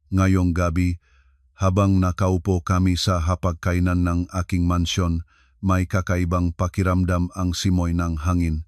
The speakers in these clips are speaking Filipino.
Ngayong gabi, habang nakaupo kami sa hapagkainan ng aking mansyon, may kakaibang pakiramdam ang simoy ng hangin.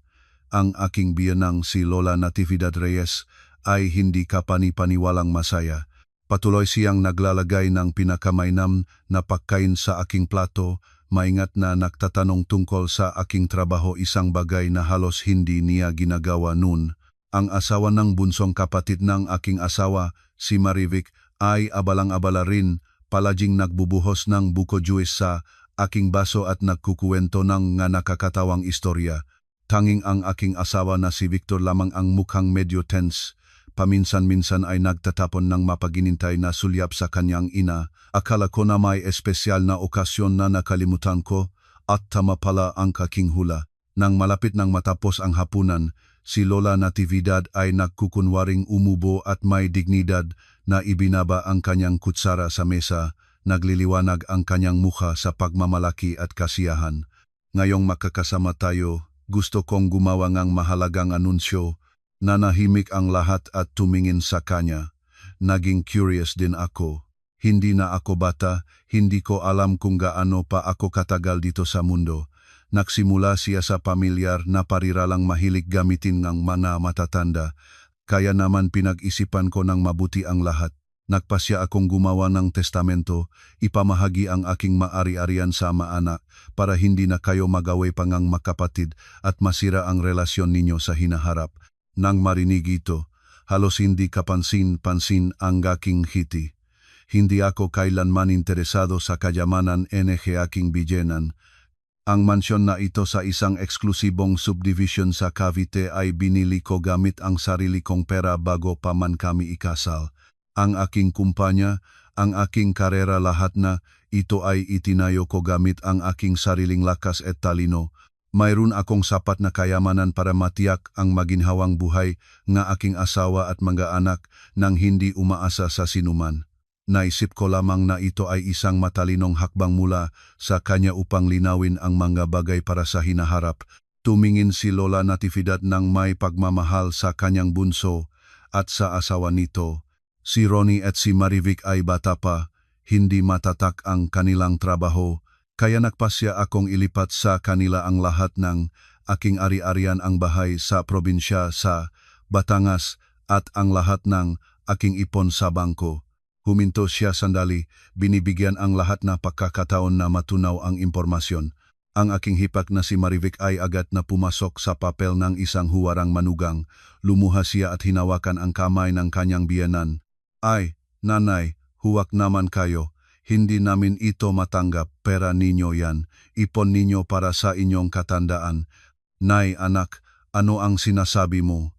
Ang aking biyanang si Lola Natividad Reyes ay hindi kapani-paniwalang masaya. Patuloy siyang naglalagay ng pinakamainam na pagkain sa aking plato, maingat na nagtatanong tungkol sa aking trabaho, isang bagay na halos hindi niya ginagawa noon. Ang asawa ng bunsong kapatid ng aking asawa, si Marivic, ay abalang-abala rin, palaging nagbubuhos ng buko juice sa aking baso at nagkukuwento ng nga nakakatawang istorya. Tanging ang aking asawa na si Victor lamang ang mukhang medyo tense. Paminsan-minsan ay nagtatapon ng mapaginintay na sulyap sa kanyang ina. Akala ko na may espesyal na okasyon na nakalimutan ko, at tama pala ang kaking hula. Nang malapit nang matapos ang hapunan, si Lola Natividad ay nagkukunwaring umubo at may dignidad na ibinaba ang kanyang kutsara sa mesa. Nagliliwanag ang kanyang mukha sa pagmamalaki at kasiyahan. Ngayong makakasama tayo, gusto kong gumawa ng mahalagang anunsyo. Nanahimik ang lahat at tumingin sa kanya. Naging curious din ako. Hindi na ako bata, hindi ko alam kung gaano pa ako katagal dito sa mundo. Nagsimula siya sa pamilyar na pariralang mahilig gamitin ng mga matatanda. Kaya naman pinag-isipan ko ng mabuti ang lahat. Nagpasya akong gumawa ng testamento, ipamahagi ang aking maari-arian sa maanak para hindi na kayo magaway pangang makapatid at masira ang relasyon ninyo sa hinaharap. Nang marinig ito, halos hindi kapansin-pansin ang aking hiti. Hindi ako kailanman interesado sa kayamanan NG aking biyenan. Ang mansyon na ito sa isang eksklusibong subdivision sa Cavite ay binili ko gamit ang sarili kong pera bago pa man kami ikasal. Ang aking kumpanya, ang aking karera, lahat na ito ay itinayo ko gamit ang aking sariling lakas at talino. Mayroon akong sapat na kayamanan para matiyak ang maginhawang buhay ng aking asawa at mga anak nang hindi umaasa sa sinuman. Naisip ko lamang na ito ay isang matalinong hakbang mula sa kanya upang linawin ang mga bagay para sa hinaharap. Tumingin si Lola Natividad ng may pagmamahal sa kanyang bunso at sa asawa nito. Si Ronnie at si Marivic ay bata pa, hindi matatak ang kanilang trabaho, kaya nagpasya akong ilipat sa kanila ang lahat ng aking ari-arian, ang bahay sa probinsya sa Batangas at ang lahat ng aking ipon sa bangko. Huminto siya sandali, binibigyan ang lahat na pagkakataon na matunaw ang impormasyon. Ang aking hipak na si Marivic ay agad na pumasok sa papel ng isang huwarang manugang. Lumuha siya at hinawakan ang kamay ng kanyang biyanan. Ay, nanay, huwag naman kayo. Hindi namin ito matanggap, pera ninyo yan. Ipon ninyo para sa inyong katandaan. Nay, anak, ano ang sinasabi mo?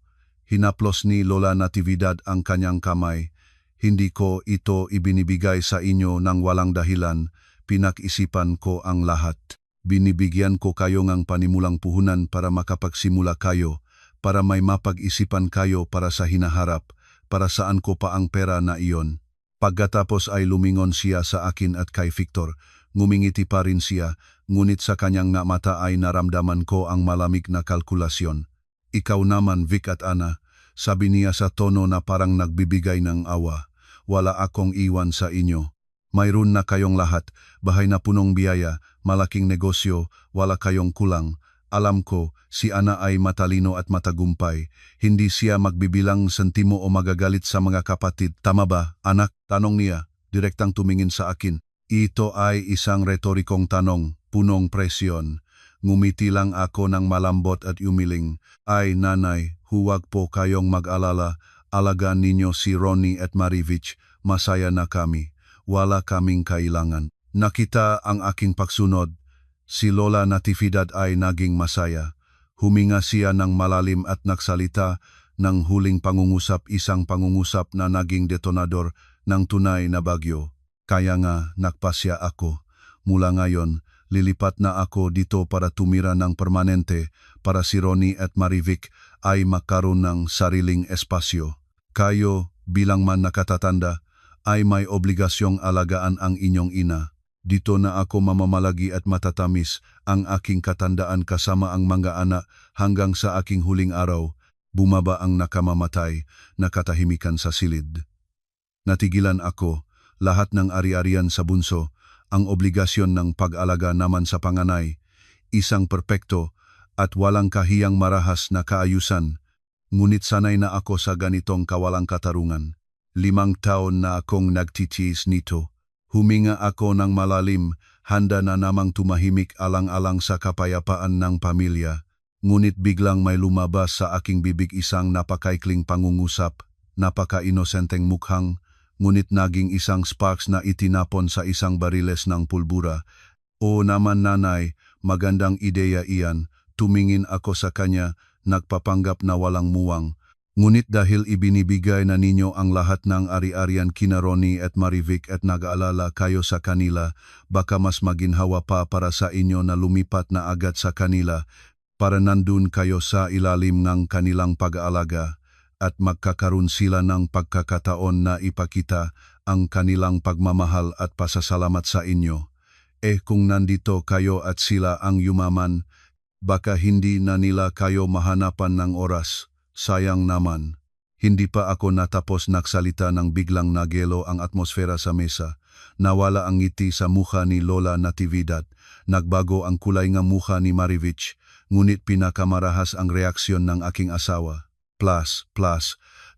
Hinaplos ni Lola Natividad ang kanyang kamay. Hindi ko ito ibinibigay sa inyo ng walang dahilan. Pinag-isipan ko ang lahat. Binibigyan ko kayo ng panimulang puhunan para makapagsimula kayo, para may mapag-isipan kayo para sa hinaharap, para saan ko pa ang pera na iyon. Pagkatapos ay lumingon siya sa akin at kay Victor. Ngumingiti pa rin siya, ngunit sa kanyang mata ay naramdaman ko ang malamig na kalkulasyon. Ikaw naman, Vic at Ana, sabi niya sa tono na parang nagbibigay ng awa. Wala akong iwan sa inyo. Mayroon na kayong lahat, bahay na punong biyaya, malaking negosyo, wala kayong kulang. Alam ko, si Ana ay matalino at matagumpay. Hindi siya magbibilang sentimo o magagalit sa mga kapatid. Tama ba, anak? Tanong niya, direktang tumingin sa akin. Ito ay isang retorikong tanong, punong presyon. Ngumiti lang ako ng malambot at umiling. Ay nanay, huwag po kayong mag-alala. Alagaan ninyo si Ronnie at Marivic. Masaya na kami. Wala kaming kailangan. Nakita ang aking pagsunod. Si Lola Natividad ay naging masaya. Huminga siya ng malalim at nagsalita ng huling pangungusap, isang pangungusap na naging detonador ng tunay na bagyo. Kaya nga nagpasya ako. Mula ngayon, lilipat na ako dito para tumira ng permanente para si Ronnie at Marivic ay magkaroon ng sariling espasyo. Kayo, bilang man nakatatanda, ay may obligasyong alagaan ang inyong ina. Dito na ako mamamalagi at matatamis ang aking katandaan kasama ang mga anak hanggang sa aking huling araw. Bumaba ang nakamamatay na katahimikan sa silid. Natigilan ako, lahat ng ari-arian sa bunso, ang obligasyon ng pag-alaga naman sa panganay, isang perpekto at walang kahiyang marahas na kaayusan. Ngunit sanay na ako sa ganitong kawalang katarungan. 5 taon na akong nagtitiis nito. Huminga ako ng malalim, handa na namang tumahimik alang-alang sa kapayapaan ng pamilya. Ngunit biglang may lumabas sa aking bibig isang napakaikling pangungusap, napaka-inosenteng mukhang, ngunit naging isang sparks na itinapon sa isang bariles ng pulbura. "O naman nanay, magandang ideya iyan." Tumingin ako sa kanya, nagpapanggap na walang muwang. "Ngunit dahil ibinibigay na ninyo ang lahat ng ari-arian kina Ronnie at Marivic at nag-aalala kayo sa kanila, baka mas maginhawa pa para sa inyo na lumipat na agad sa kanila para nandun kayo sa ilalim ng kanilang pag-aalaga at magkakaroon sila ng pagkakataon na ipakita ang kanilang pagmamahal at pasasalamat sa inyo. Kung nandito kayo at sila ang yumaman, baka hindi na nila kayo mahanapan ng oras. Sayang naman." Hindi pa ako natapos nagsalita nang biglang nagelo ang atmosfera sa mesa. Nawala ang ngiti sa mukha ni Lola Natividad. Nagbago ang kulay ng mukha ni Marivic, ngunit pinakamarahas ang reaksyon ng aking asawa. Plus.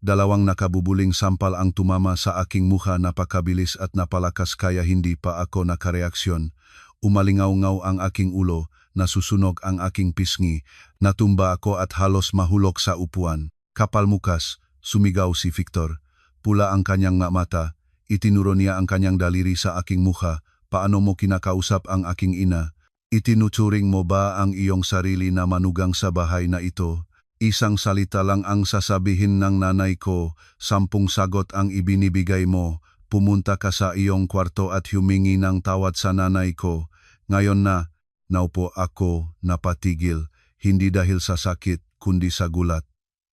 Dalawang nakabubuling sampal ang tumama sa aking mukha, napakabilis at napalakas kaya hindi pa ako nakareaksyon. Umalingaw-ngaw ang aking ulo, nasusunog ang aking pisngi, natumba ako at halos mahulog sa upuan. "Kapal mukas," sumigaw si Victor. Pula ang kanyang mata, itinuro niya ang kanyang daliri sa aking mukha. "Paano mo kinakausap ang aking ina? Itinuturing mo ba ang iyong sarili na manugang sa bahay na ito? Isang salita lang ang sasabihin ng nanay ko, 10 sagot ang ibinibigay mo. Pumunta ka sa iyong kwarto at humingi ng tawad sa nanay ko. Ngayon na." Naupo ako, napatigil, hindi dahil sa sakit, kundi sa gulat.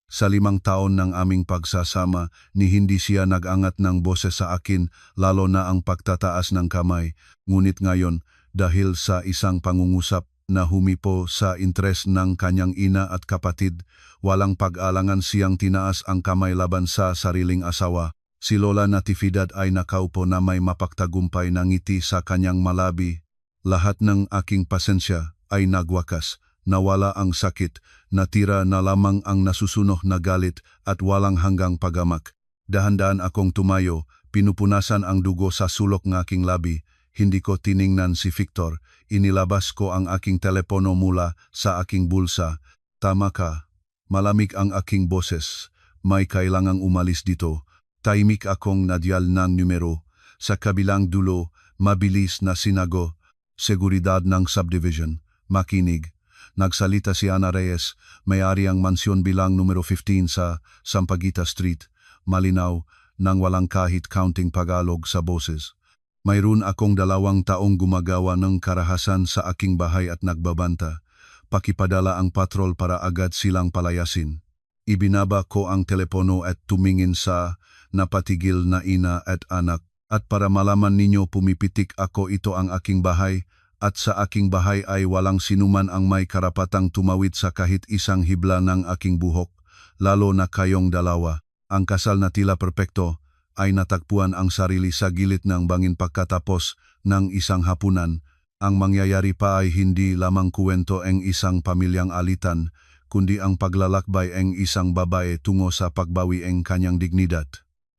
Sa 5 taon ng aming pagsasama, ni hindi siya nag-angat ng boses sa akin, lalo na ang pagtataas ng kamay. Ngunit ngayon, dahil sa isang pangungusap na humipo sa interes ng kanyang ina at kapatid, walang pag-alangan siyang tinaas ang kamay laban sa sariling asawa. Si Lola Natividad ay nakaupo na may mapagtagumpay na ngiti sa kanyang malabi. Lahat ng aking pasensya ay nagwakas, nawala ang sakit, natira na lamang ang nasusunog na galit at walang hanggang pagamak. Dahan-dahan akong tumayo, pinupunasan ang dugo sa sulok ng aking labi. Hindi ko tiningnan si Victor, inilabas ko ang aking telepono mula sa aking bulsa. "Tama ka, malamig ang aking boses. May kailangang umalis dito." Tahimik akong nadyal ng numero. Sa kabilang dulo, mabilis na sinago, "Seguridad ng subdivision, makinig." Nagsalita si Ana Reyes, may-ari ang mansyon bilang numero 15 sa Sampaguita Street. Malinaw, nang walang kahit counting Tagalog sa boses. "Mayroon akong 2 taong gumagawa ng karahasan sa aking bahay at nagbabanta. Pakipadala ang patrol para agad silang palayasin." Ibinaba ko ang telepono at tumingin sa napatigil na ina at anak. "At para malaman ninyo, pumipitik ako, ito ang aking bahay, at sa aking bahay ay walang sinuman ang may karapatang tumawid sa kahit isang hibla ng aking buhok, lalo na kayong dalawa." Ang kasal na tila perpekto ay natagpuan ang sarili sa gilid ng bangin pagkatapos ng isang hapunan. Ang mangyayari pa ay hindi lamang kuwento ng isang pamilyang alitan, kundi ang paglalakbay ng isang babae tungo sa pagbawi ng kanyang dignidad.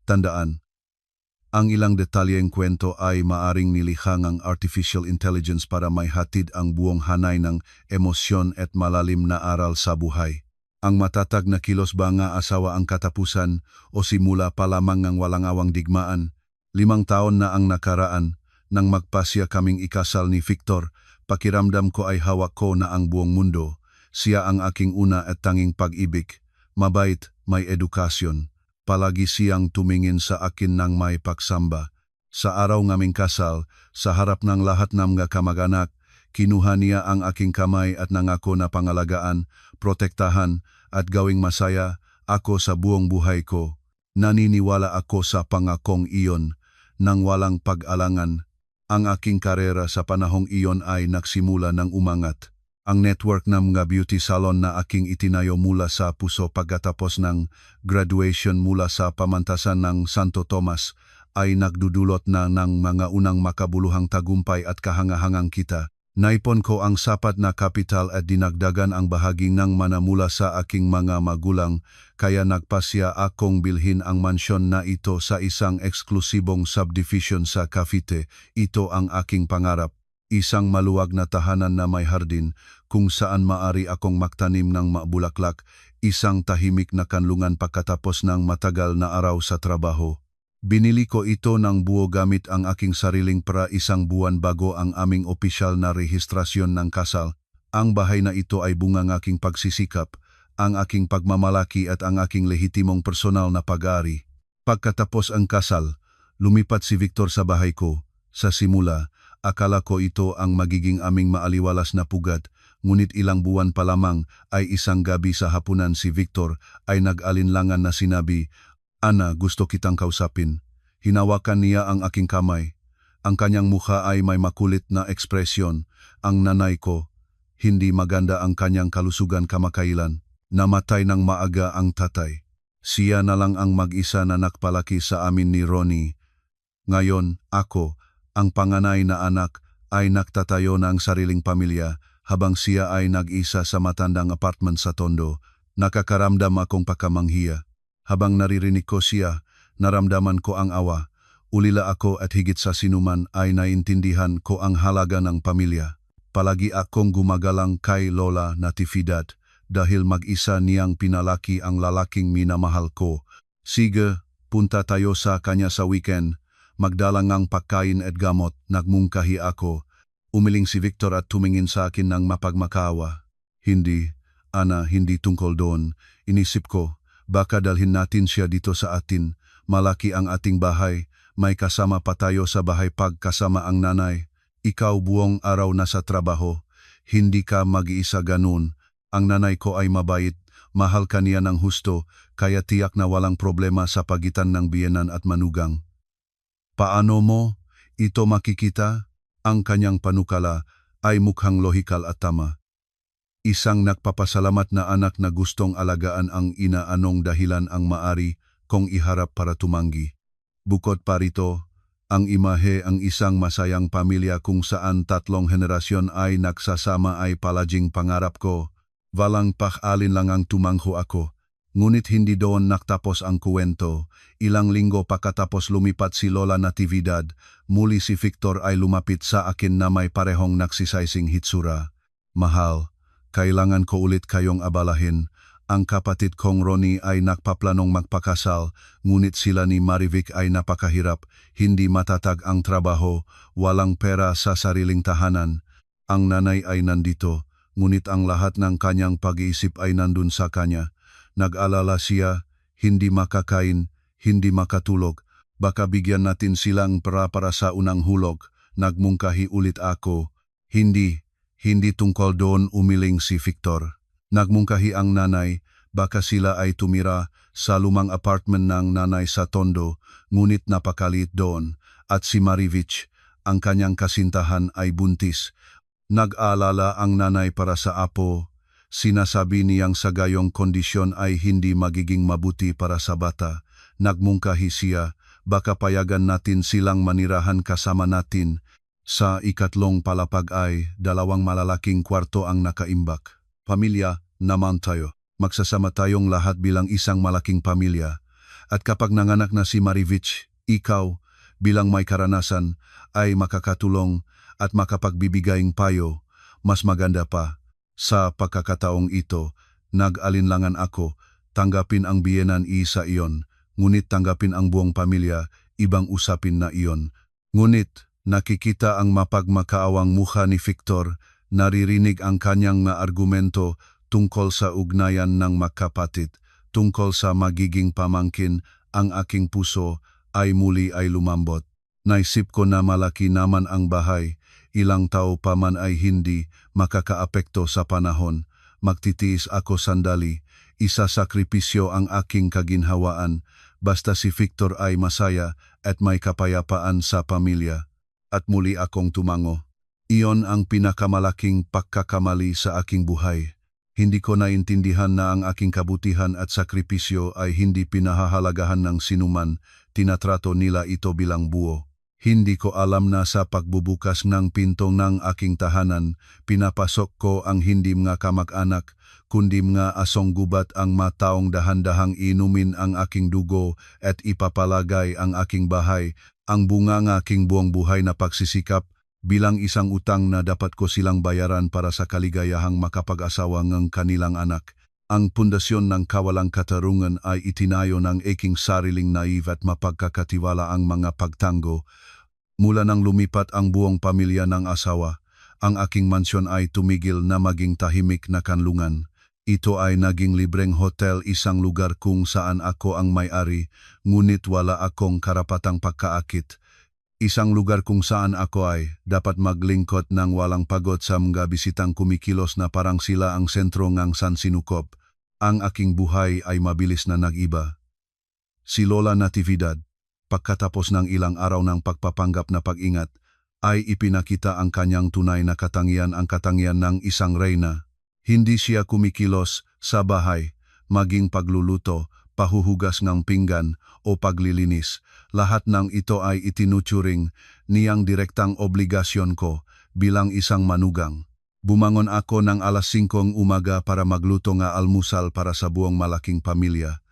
Tandaan, ang ilang detalyeng kwento ay maaring nilikha ng artificial intelligence para may hatid ang buong hanay ng emosyon at malalim na aral sa buhay. Ang matatag na kilos ba nga asawa ang katapusan o simula pa lamang ng walang-awang digmaan? 5 taon na ang nakaraan, nang magpasya kaming ikasal ni Victor, pakiramdam ko ay hawak ko na ang buong mundo. Siya ang aking una at tanging pag-ibig. Mabait, may edukasyon. Palagi siyang tumingin sa akin ng may pagsamba. Sa araw ngaming kasal, sa harap ng lahat ng mga kamag-anak, kinuha niya ang aking kamay at nangako na pangalagaan, protektahan at gawing masaya ako sa buong buhay ko. Naniniwala ako sa pangakong iyon nang walang pag-alangan. Ang aking karera sa panahong iyon ay nagsimula ng umangat. Ang network ng mga beauty salon na aking itinayo mula sa puso pagkatapos ng graduation mula sa pamantasan ng Santo Tomas ay nagdudulot na ng mga unang makabuluhang tagumpay at kahangahangang kita. Naipon ko ang sapat na kapital at dinagdagan ang bahagi ng mana mula sa aking mga magulang, kaya nagpasya akong bilhin ang mansyon na ito sa isang eksklusibong subdivision sa Cavite. Ito ang aking pangarap. Isang maluwag na tahanan na may hardin kung saan maari akong magtanim ng mabulaklak, isang tahimik na kanlungan pagkatapos ng matagal na araw sa trabaho. Binili ko ito ng buo gamit ang aking sariling pera isang buwan bago ang aming opisyal na rehistrasyon ng kasal. Ang bahay na ito ay bunga ng aking pagsisikap, ang aking pagmamalaki at ang aking lehitimong personal na pag-aari. Pagkatapos ang kasal, lumipat si Victor sa bahay ko. Sa simula, akala ko ito ang magiging aming maaliwalas na pugad, ngunit ilang buwan pa lamang ay isang gabi sa hapunan si Victor ay nag-alinlangan na sinabi, "Ana, gusto kitang kausapin." Hinawakan niya ang aking kamay. Ang kanyang mukha ay may makulit na ekspresyon. Ang nanay ko, hindi maganda ang kanyang kalusugan kamakailan. Namatay ng maaga ang tatay. Siya na lang ang mag-isa na nakpalaki sa amin ni Ronnie. Ngayon, ako, ang panganay na anak, ay nagtatayo ng sariling pamilya habang siya ay nag-isa sa matandang apartment sa Tondo. Nakakaramdam akong pakamanghiya. Habang naririnig ko siya, naramdaman ko ang awa. Ulila ako at higit sa sinuman ay naintindihan ko ang halaga ng pamilya. Palagi akong gumagalang kay Lola Natividad dahil mag-isa niyang pinalaki ang lalaking minamahal ko. Sige, punta tayo sa kanya sa weekend. Magdalang ang pagkain at gamot, nagmungkahi ako. Umiling si Victor at tumingin sa akin ng mapagmakaawa. Hindi, Ana, hindi tungkol doon. Inisip ko, baka dalhin natin siya dito sa atin. Malaki ang ating bahay, may kasama pa tayo sa bahay pagkasama ang nanay. Ikaw buong araw na sa trabaho, hindi ka mag-iisa ganun. Ang nanay ko ay mabait, mahal ka niya ng husto, kaya tiyak na walang problema sa pagitan ng biyenan at manugang. Paano mo ito makikita? Ang kanyang panukala ay mukhang lohikal at tama. Isang nagpapasalamat na anak na gustong alagaan ang ina anong dahilan ang maari kong iharap para tumanggi. Bukod pa rito, ang imahe ang isang masayang pamilya kung saan 3 henerasyon ay nagsasama ay palaging pangarap ko. Walang pak-alinlangang tumangho ako. Ngunit hindi doon nagtapos ang kuwento. Ilang linggo pagkatapos lumipat si Lola Natividad, muli si Victor ay lumapit sa akin na may parehong nagsisaysing hitsura. Mahal, kailangan ko ulit kayong abalahin. Ang kapatid kong Ronnie ay nakpaplanong magpakasal, ngunit sila ni Marivic ay napakahirap, hindi matatag ang trabaho, walang pera sa sariling tahanan. Ang nanay ay nandito, ngunit ang lahat ng kanyang pag-iisip ay nandun sa kanya. Nag-alala siya, hindi makakain, hindi makatulog, baka bigyan natin silang pera para sa unang hulog. Nagmungkahi ulit ako. Hindi tungkol doon, umiling si Victor. Nagmungkahi ang nanay, baka sila ay tumira sa lumang apartment ng nanay sa Tondo, ngunit napakalit doon, at si Marivich, ang kanyang kasintahan ay buntis. Nag-aalala ang nanay para sa apo. Sinasabi niyang sa gayong kondisyon ay hindi magiging mabuti para sa bata. Nagmungkahi siya, baka payagan natin silang manirahan kasama natin. Sa ikatlong palapag ay 2 malalaking kwarto ang nakaimbak. Pamilya naman tayo. Magsasama tayong lahat bilang isang malaking pamilya. At kapag nanganak na si Marivich, ikaw, bilang may karanasan, ay makakatulong at makapagbibigayng payo. Mas maganda pa, sa pagkakataong ito, nag-alinlangan ako, tanggapin ang biyenan isa iyon, ngunit tanggapin ang buong pamilya, ibang usapin na iyon. Ngunit, nakikita ang mapagmakaawang mukha ni Victor, naririnig ang kanyang mga argumento tungkol sa ugnayan ng magkapatid, tungkol sa magiging pamangkin. Ang aking puso ay muli ay lumambot. Naisip ko na malaki naman ang bahay, ilang tao pa man ay hindi makakaapekto sa panahon. Magtitiis ako sandali, isasakripisyo ang aking kaginhawaan, basta si Victor ay masaya at may kapayapaan sa pamilya. At muli akong tumango. Iyon ang pinakamalaking pagkakamali sa aking buhay. Hindi ko naintindihan na ang aking kabutihan at sakripisyo ay hindi pinahahalagahan ng sinuman, tinatrato nila ito bilang buo. Hindi ko alam na sa pagbubukas ng pinto ng aking tahanan, pinapasok ko ang hindi mga kamag-anak, kundi mga asong gubat ang mataong dahan-dahang inumin ang aking dugo at ipapalagay ang aking bahay, ang bunga ng aking buong buhay na pagsisikap, bilang isang utang na dapat ko silang bayaran para sa kaligayahang makapag-asawa ng kanilang anak. Ang pundasyon ng kawalang katarungan ay itinayo ng aking sariling naive at mapagkakatiwala ang mga pagtango. Mula nang lumipat ang buong pamilya ng asawa, ang aking mansyon ay tumigil na maging tahimik na kanlungan. Ito ay naging libreng hotel, isang lugar kung saan ako ang may-ari, ngunit wala akong karapatang pagkaakit. Isang lugar kung saan ako ay dapat maglingkod ng walang pagod sa mga bisitang kumikilos na parang sila ang sentro ng sansinukob. Ang aking buhay ay mabilis na nag-iba. Si Lola Natividad, pagkatapos ng ilang araw ng pagpapanggap na pag-ingat, ay ipinakita ang kanyang tunay na katangian, ang katangian ng isang reyna. Hindi siya kumikilos sa bahay, maging pagluluto, pahuhugas ng pinggan o paglilinis. Lahat ng ito ay itinuturing niyang direktang obligasyon ko bilang isang manugang. Bumangon ako ng alas 5 umaga para magluto ng almusal para sa buong malaking pamilya.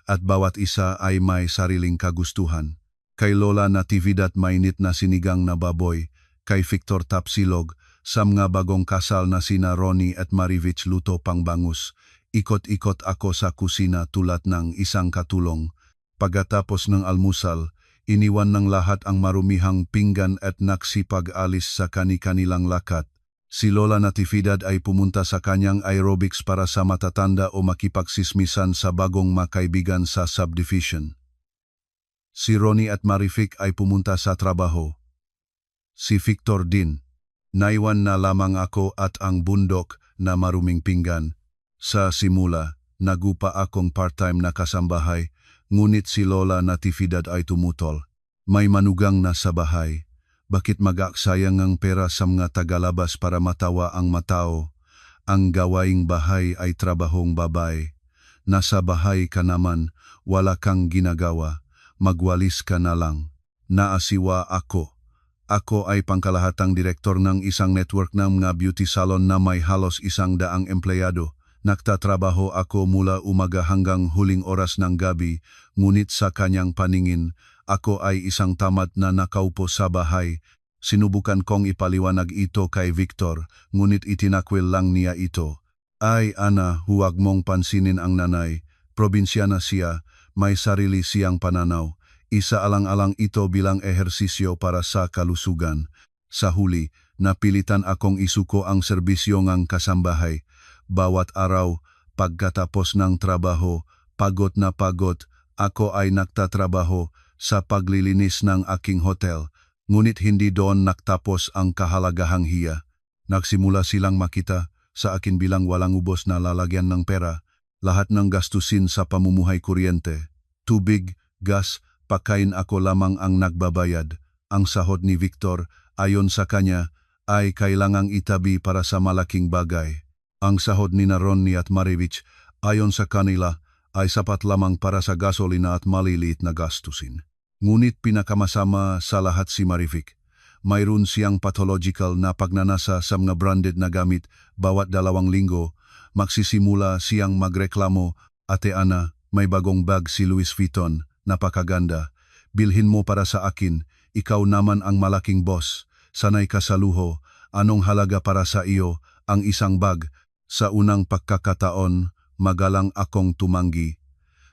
At bawat isa ay may sariling kagustuhan. Kay Lola Natividad mainit na sinigang na baboy, kay Victor Tapsilog, sa mga bagong kasal na sina Ronnie at Marivich luto pang bangus. Ikot-ikot ako sa kusina tulad ng isang katulong. Pagkatapos ng almusal, iniwan ng lahat ang marumihang pinggan at nagsipag-alis sa kani-kanilang lakat. Si Lola Natividad ay pumunta sa kanyang aerobics para sa matatanda o makipagsismisan sa bagong makaibigan sa subdivision. Si Ronnie at Marivic ay pumunta sa trabaho. Si Victor din. Naiwan na lamang ako at ang bundok na maruming pinggan. Sa simula, nagupa akong part-time na kasambahay, ngunit si Lola Natividad ay tumutol. May manugang na sa bahay. Bakit mag-aksayang ang pera sa mga tagalabas para matawa ang matao? Ang gawaing bahay ay trabahong babae. Nasa bahay ka naman, wala kang ginagawa. Magwalis ka na lang. Naasiwa ako. Ako ay pangkalahatang direktor ng isang network ng mga beauty salon na may halos 100 empleyado. Nagtatrabaho ako mula umaga hanggang huling oras ng gabi, ngunit sa kanyang paningin, ako ay isang tamad na nakaupo sa bahay. Sinubukan kong ipaliwanag ito kay Victor, ngunit itinakwil lang niya ito. Ay Ana, huwag mong pansinin ang nanay. Probinsyana siya, may sarili siyang pananaw. Isaalang-alang ito bilang ehersisyo para sa kalusugan. Sa huli, napilitan akong isuko ang serbisyo ng kasambahay. Bawat araw, pagkatapos ng trabaho, pagod na pagod, ako ay nagtatrabaho sa paglilinis ng aking hotel. Ngunit hindi doon nagtapos ang kahalagahang hiya. Nagsimula silang makita sa akin bilang walang ubos na lalagyan ng pera, lahat ng gastusin sa pamumuhay kuryente, tubig, gas, pagkain ako lamang ang nagbabayad. Ang sahod ni Victor, ayon sa kanya, ay kailangang itabi para sa malaking bagay. Ang sahod ni Ronnie at Marivich, ayon sa kanila, ay sapat lamang para sa gasolina at maliliit na gastusin. Ngunit pinakamasama sa lahat si Marivic. Mayroon siyang pathological na pagnanasa sa mga branded na gamit. Bawat 2 linggo, magsisimula siyang magreklamo, Ate Ana, may bagong bag si Louis Vuitton, napakaganda. Bilhin mo para sa akin, ikaw naman ang malaking boss. Sanay ka sa luho, anong halaga para sa iyo ang isang bag? Sa unang pagkakataon, magalang akong tumanggi.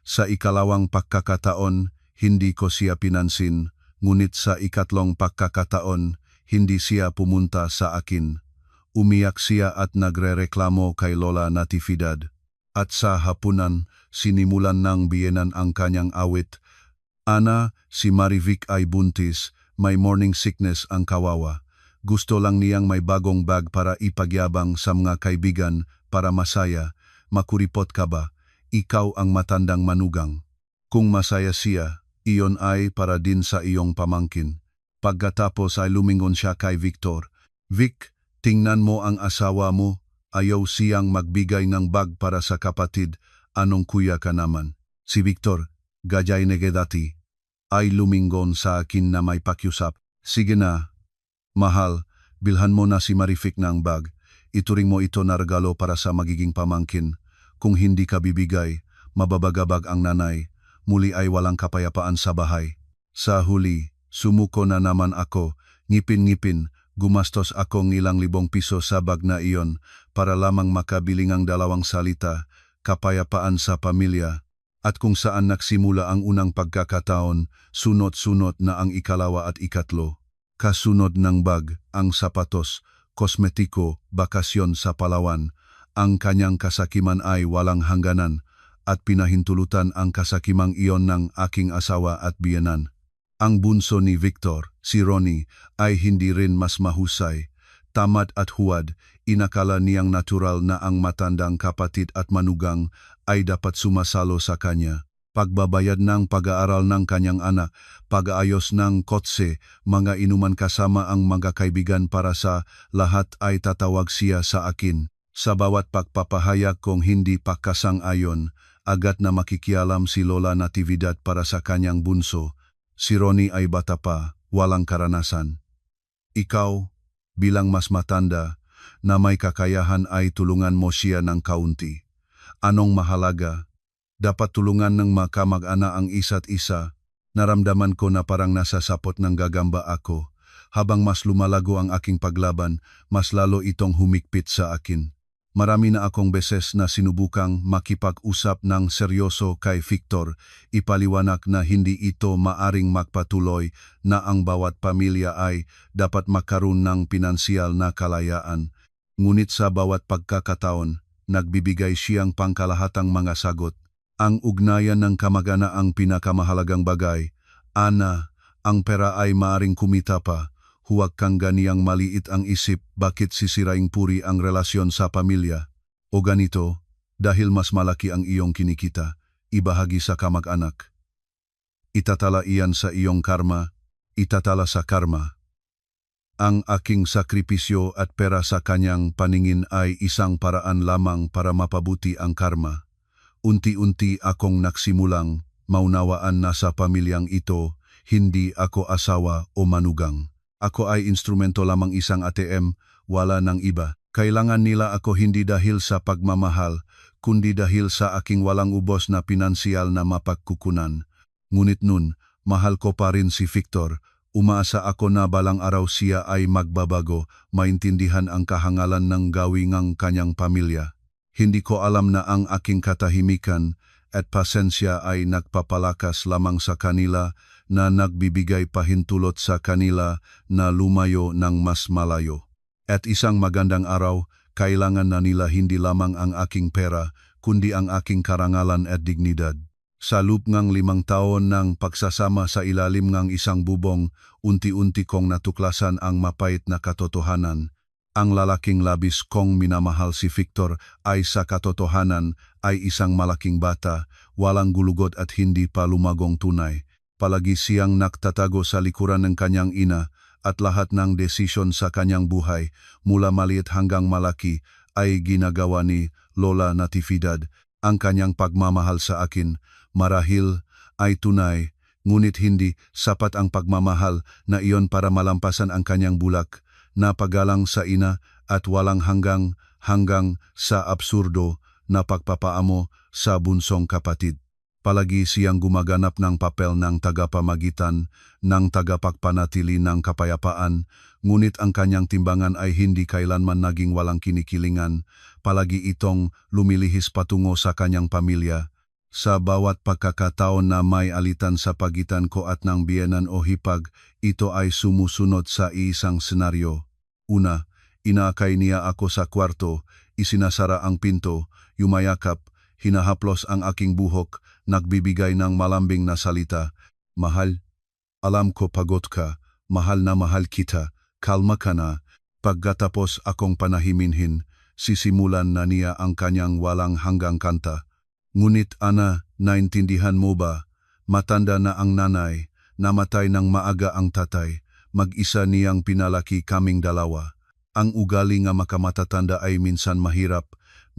Sa ikalawang pagkakataon, hindi ko siya pinansin, ngunit sa ikatlong pagkakataon, hindi siya pumunta sa akin. Umiyak siya at nagrereklamo kay Lola Natividad. At sa hapunan, sinimulan ng biyenan ang kanyang awit. Ana, si Marivic ay buntis, may morning sickness ang kawawa. Gusto lang niyang may bagong bag para ipagyabang sa mga kaibigan para masaya. Makuripot ka ba? Ikaw ang matandang manugang. Kung masaya siya, iyon ay para din sa iyong pamangkin. Pagkatapos ay lumingon siya kay Victor. Vic, tingnan mo ang asawa mo, ayaw siyang magbigay ng bag para sa kapatid, anong kuya ka naman? Si Victor, gajay negedati, ay lumingon sa akin na may pakiusap. Sige na, mahal, bilhan mo na si Marific ng bag. Ituring mo ito na regalo para sa magiging pamangkin. Kung hindi ka bibigay, mababagabag ang nanay. Muli ay walang kapayapaan sa bahay. Sa huli, sumuko na naman ako. Ngipin-ngipin, gumastos akong ilang libong piso sa bag na iyon para lamang makabiling ang dalawang salita, kapayapaan sa pamilya. At kung saan nagsimula ang unang pagkakataon, sunod-sunod na ang ikalawa at ikatlo. Kasunod ng bag, ang sapatos, kosmetiko, bakasyon sa Palawan. Ang kanyang kasakiman ay walang hangganan at pinahintulutan ang kasakimang iyon ng aking asawa at biyenan. Ang bunso ni Victor, si Ronnie, ay hindi rin mas mahusay. Tamad at huwad, inakala niyang natural na ang matandang kapatid at manugang ay dapat sumasalo sa kanya. Pagbabayad ng pag-aaral ng kanyang anak, pag-aayos ng kotse, mga inuman kasama ang mga kaibigan para sa lahat ay tatawag siya sa akin. Sa bawat pagpapahayag kong hindi pagkasang-ayon, agad na makikialam si Lola Natividad para sa kanyang bunso. Si Ronnie ay bata pa, walang karanasan. Ikaw, bilang mas matanda, na may kakayahan ay tulungan mo siya ng kaunti. Anong mahalaga? Dapat tulungan ng makamag-ana ang isa't isa. Naramdaman ko na parang nasasapot ng gagamba ako. Habang mas lumalago ang aking paglaban, mas lalo itong humikpit sa akin. Marami na akong beses na sinubukang makipag-usap ng seryoso kay Victor, ipaliwanag na hindi ito maaring magpatuloy, na ang bawat pamilya ay dapat makaroon ng pinansyal na kalayaan. Ngunit sa bawat pagkakataon, nagbibigay siyang pangkalahatang mga sagot. Ang ugnayan ng kamag-ana ang pinakamahalagang bagay. Ana, ang pera ay maaring kumita pa. Huwag kang ganiyang maliit ang isip, bakit sisiraing puri ang relasyon sa pamilya. O ganito, dahil mas malaki ang iyong kinikita, ibahagi sa kamag-anak. Itatala iyan sa iyong karma, itatala sa karma. Ang aking sakripisyo at pera sa kanyang paningin ay isang paraan lamang para mapabuti ang karma. Unti-unti akong nagsimulang maunawaan na sa pamilyang ito, hindi ako asawa o manugang. Ako ay instrumento lamang, isang ATM, wala ng iba. Kailangan nila ako hindi dahil sa pagmamahal, kundi dahil sa aking walang ubos na pinansyal na mapagkukunan. Ngunit nun, mahal ko pa rin si Victor. Umaasa ako na balang araw siya ay magbabago, maintindihan ang kahangalan ng gawing ang kanyang pamilya. Hindi ko alam na ang aking katahimikan at pasensya ay nagpapalakas lamang sa kanila, na nagbibigay pahintulot sa kanila na lumayo ng mas malayo. At isang magandang araw, kailangan na nila hindi lamang ang aking pera, kundi ang aking karangalan at dignidad. Sa loob ng 5 taon ng pagsasama sa ilalim ng isang bubong, unti-unti kong natuklasan ang mapait na katotohanan. Ang lalaking labis kong minamahal, si Victor, ay sa katotohanan ay isang malaking bata, walang gulugot at hindi pa lumagong tunay. Palagi siyang nagtatago sa likuran ng kanyang ina, at lahat ng desisyon sa kanyang buhay, mula maliit hanggang malaki, ay ginagawa ni Lola Natividad. Ang kanyang pagmamahal sa akin, marahil, ay tunay, ngunit hindi sapat ang pagmamahal na iyon para malampasan ang kanyang bulak, na paggalang sa ina at walang hanggang sa absurdo na pagpapaamo sa bunsong kapatid. Palagi siyang gumaganap ng papel ng tagapamagitan, ng tagapagpanatili ng kapayapaan, ngunit ang kanyang timbangan ay hindi kailanman naging walang kinikilingan. Palagi itong lumilihis patungo sa kanyang pamilya. Sa bawat pagkakataon na may alitan sa pagitan ko at ng biyenan o hipag, ito ay sumusunod sa isang senaryo. Una, inaakay niya ako sa kwarto, isinasara ang pinto, yumayakap, hinahaplos ang aking buhok, nagbibigay ng malambing na salita. Mahal, alam ko pagod ka, mahal na mahal kita, kalma ka na. Pagkatapos akong panahiminhin, sisimulan na niya ang kanyang walang hanggang kanta. Ngunit Ana, naintindihan mo ba? Matanda na ang nanay, namatay ng maaga ang tatay, mag-isa niyang pinalaki kaming dalawa. Ang ugali nga makamatatanda ay minsan mahirap,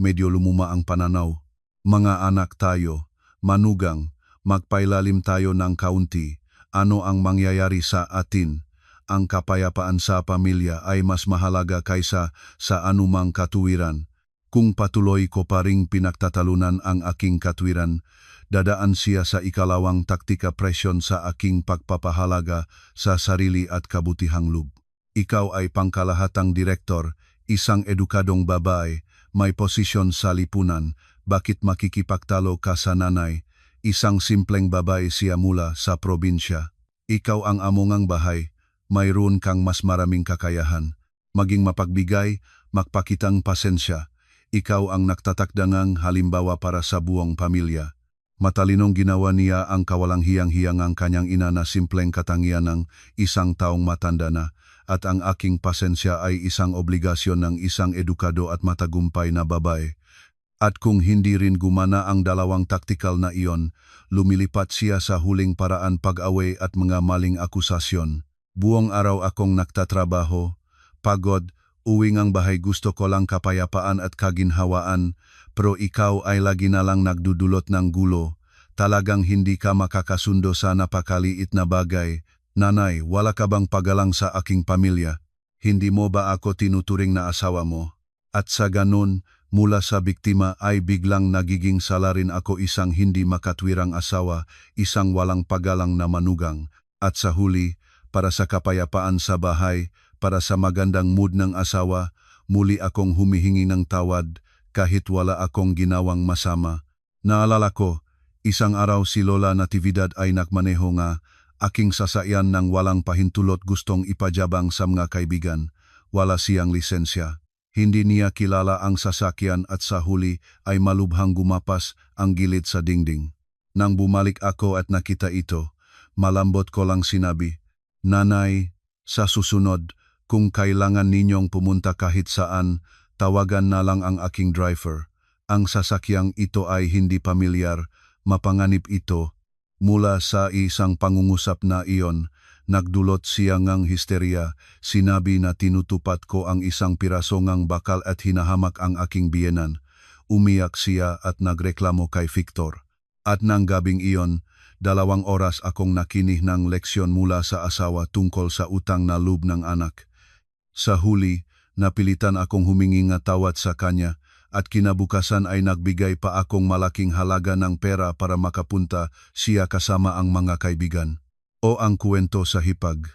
medyo lumuma ang pananaw. Mga anak tayo, manugang, magpailalim tayo ng kaunti. Ano ang mangyayari sa atin? Ang kapayapaan sa pamilya ay mas mahalaga kaysa sa anumang katuwiran. Kung patuloy ko pa ring pinagtatalunan ang aking katwiran, dadaan siya sa ikalawang taktika presyon sa aking pagpapahalaga sa sarili at kabutihang loob. Ikaw ay pangkalahatang direktor, isang edukadong babae, may posisyon sa lipunan, bakit makikipagtalo ka sa nanay? Isang simpleng babae siya mula sa probinsya. Ikaw ang amongang bahay, mayroon kang mas maraming kakayahan. Maging mapagbigay, magpakitang pasensya. Ikaw ang nagtatakdangang halimbawa para sa buong pamilya. Matalinong ginawa niya ang kawalang hiyang-hiyang ang kanyang ina na simpleng katangian ng isang taong matanda na, at ang aking pasensya ay isang obligasyon ng isang edukado at matagumpay na babae. At kung hindi rin gumana ang dalawang taktikal na iyon, lumilipat siya sa huling paraan pag-away at mga maling akusasyon. Buong araw akong nagtatrabaho, pagod, uwing ang bahay gusto ko lang kapayapaan at kaginhawaan, pero ikaw ay lagi na lang nagdudulot ng gulo. Talagang hindi ka makakasundo sa napakaliit na bagay. Nanay, wala ka bang pagalang sa aking pamilya? Hindi mo ba ako tinuturing na asawa mo? At sa ganun, mula sa biktima ay biglang nagiging salarin ako isang hindi makatwirang asawa, isang walang pagalang na manugang. At sa huli, para sa kapayapaan sa bahay, para sa magandang mood ng asawa, muli akong humihingi ng tawad kahit wala akong ginawang masama. Naalala ko, isang araw si Lola Natividad ay nakmaneho nga, aking sasakyan ng walang pahintulot gustong ipajabang sa mga kaibigan. Wala siyang lisensya. Hindi niya kilala ang sasakyan at sa huli ay malubhang gumapas ang gilid sa dingding. Nang bumalik ako at nakita ito, malambot ko lang sinabi, Nanay, sa susunod, kung kailangan ninyong pumunta kahit saan, tawagan na lang ang aking driver. Ang sasakyang ito ay hindi pamilyar, mapanganib ito. Mula sa isang pangungusap na iyon, nagdulot siya ngang histerya, sinabi na tinutupad ko ang isang piraso ngang bakal at hinahamak ang aking biyenan. Umiyak siya at nagreklamo kay Victor. At nang gabing iyon, 2 oras akong nakinig ng leksyon mula sa asawa tungkol sa utang na loob ng anak. Sa huli, napilitan akong humingi ng tawad sa kanya at kinabukasan ay nagbigay pa akong malaking halaga ng pera para makapunta siya kasama ang mga kaibigan. O ang kwento sa hipag.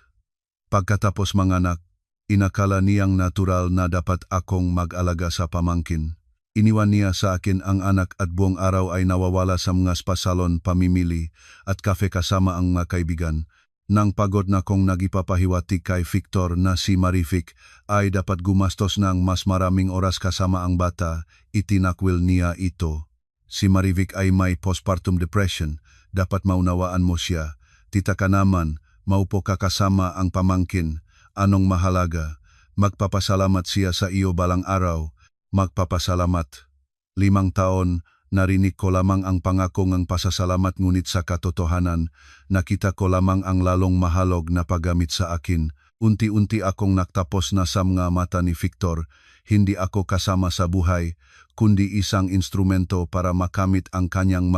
Pagkatapos manganak, inakala niyang natural na dapat akong mag-alaga sa pamangkin. Iniwan niya sa akin ang anak at buong araw ay nawawala sa mga spasalon, pamimili at kafe kasama ang mga kaibigan. Nang pagod na kong nagipapahiwatig kay Victor na si Marivic ay dapat gumastos ng mas maraming oras kasama ang bata, itinakwil niya ito. Si Marivic ay may postpartum depression, dapat maunawaan mo siya. Tita ka naman, maupo ka kasama ang pamangkin. Anong mahalaga? Magpapasalamat siya sa iyo balang araw. Magpapasalamat. 5 taon, narinig ko lamang ang pangako ng pasasalamat ngunit sa katotohanan, nakita ko lamang ang lalong mahalog na paggamit sa akin. Unti-unti akong naktapos na sa mga mata ni Victor, hindi ako kasama sa buhay, kundi isang instrumento para makamit ang kanyang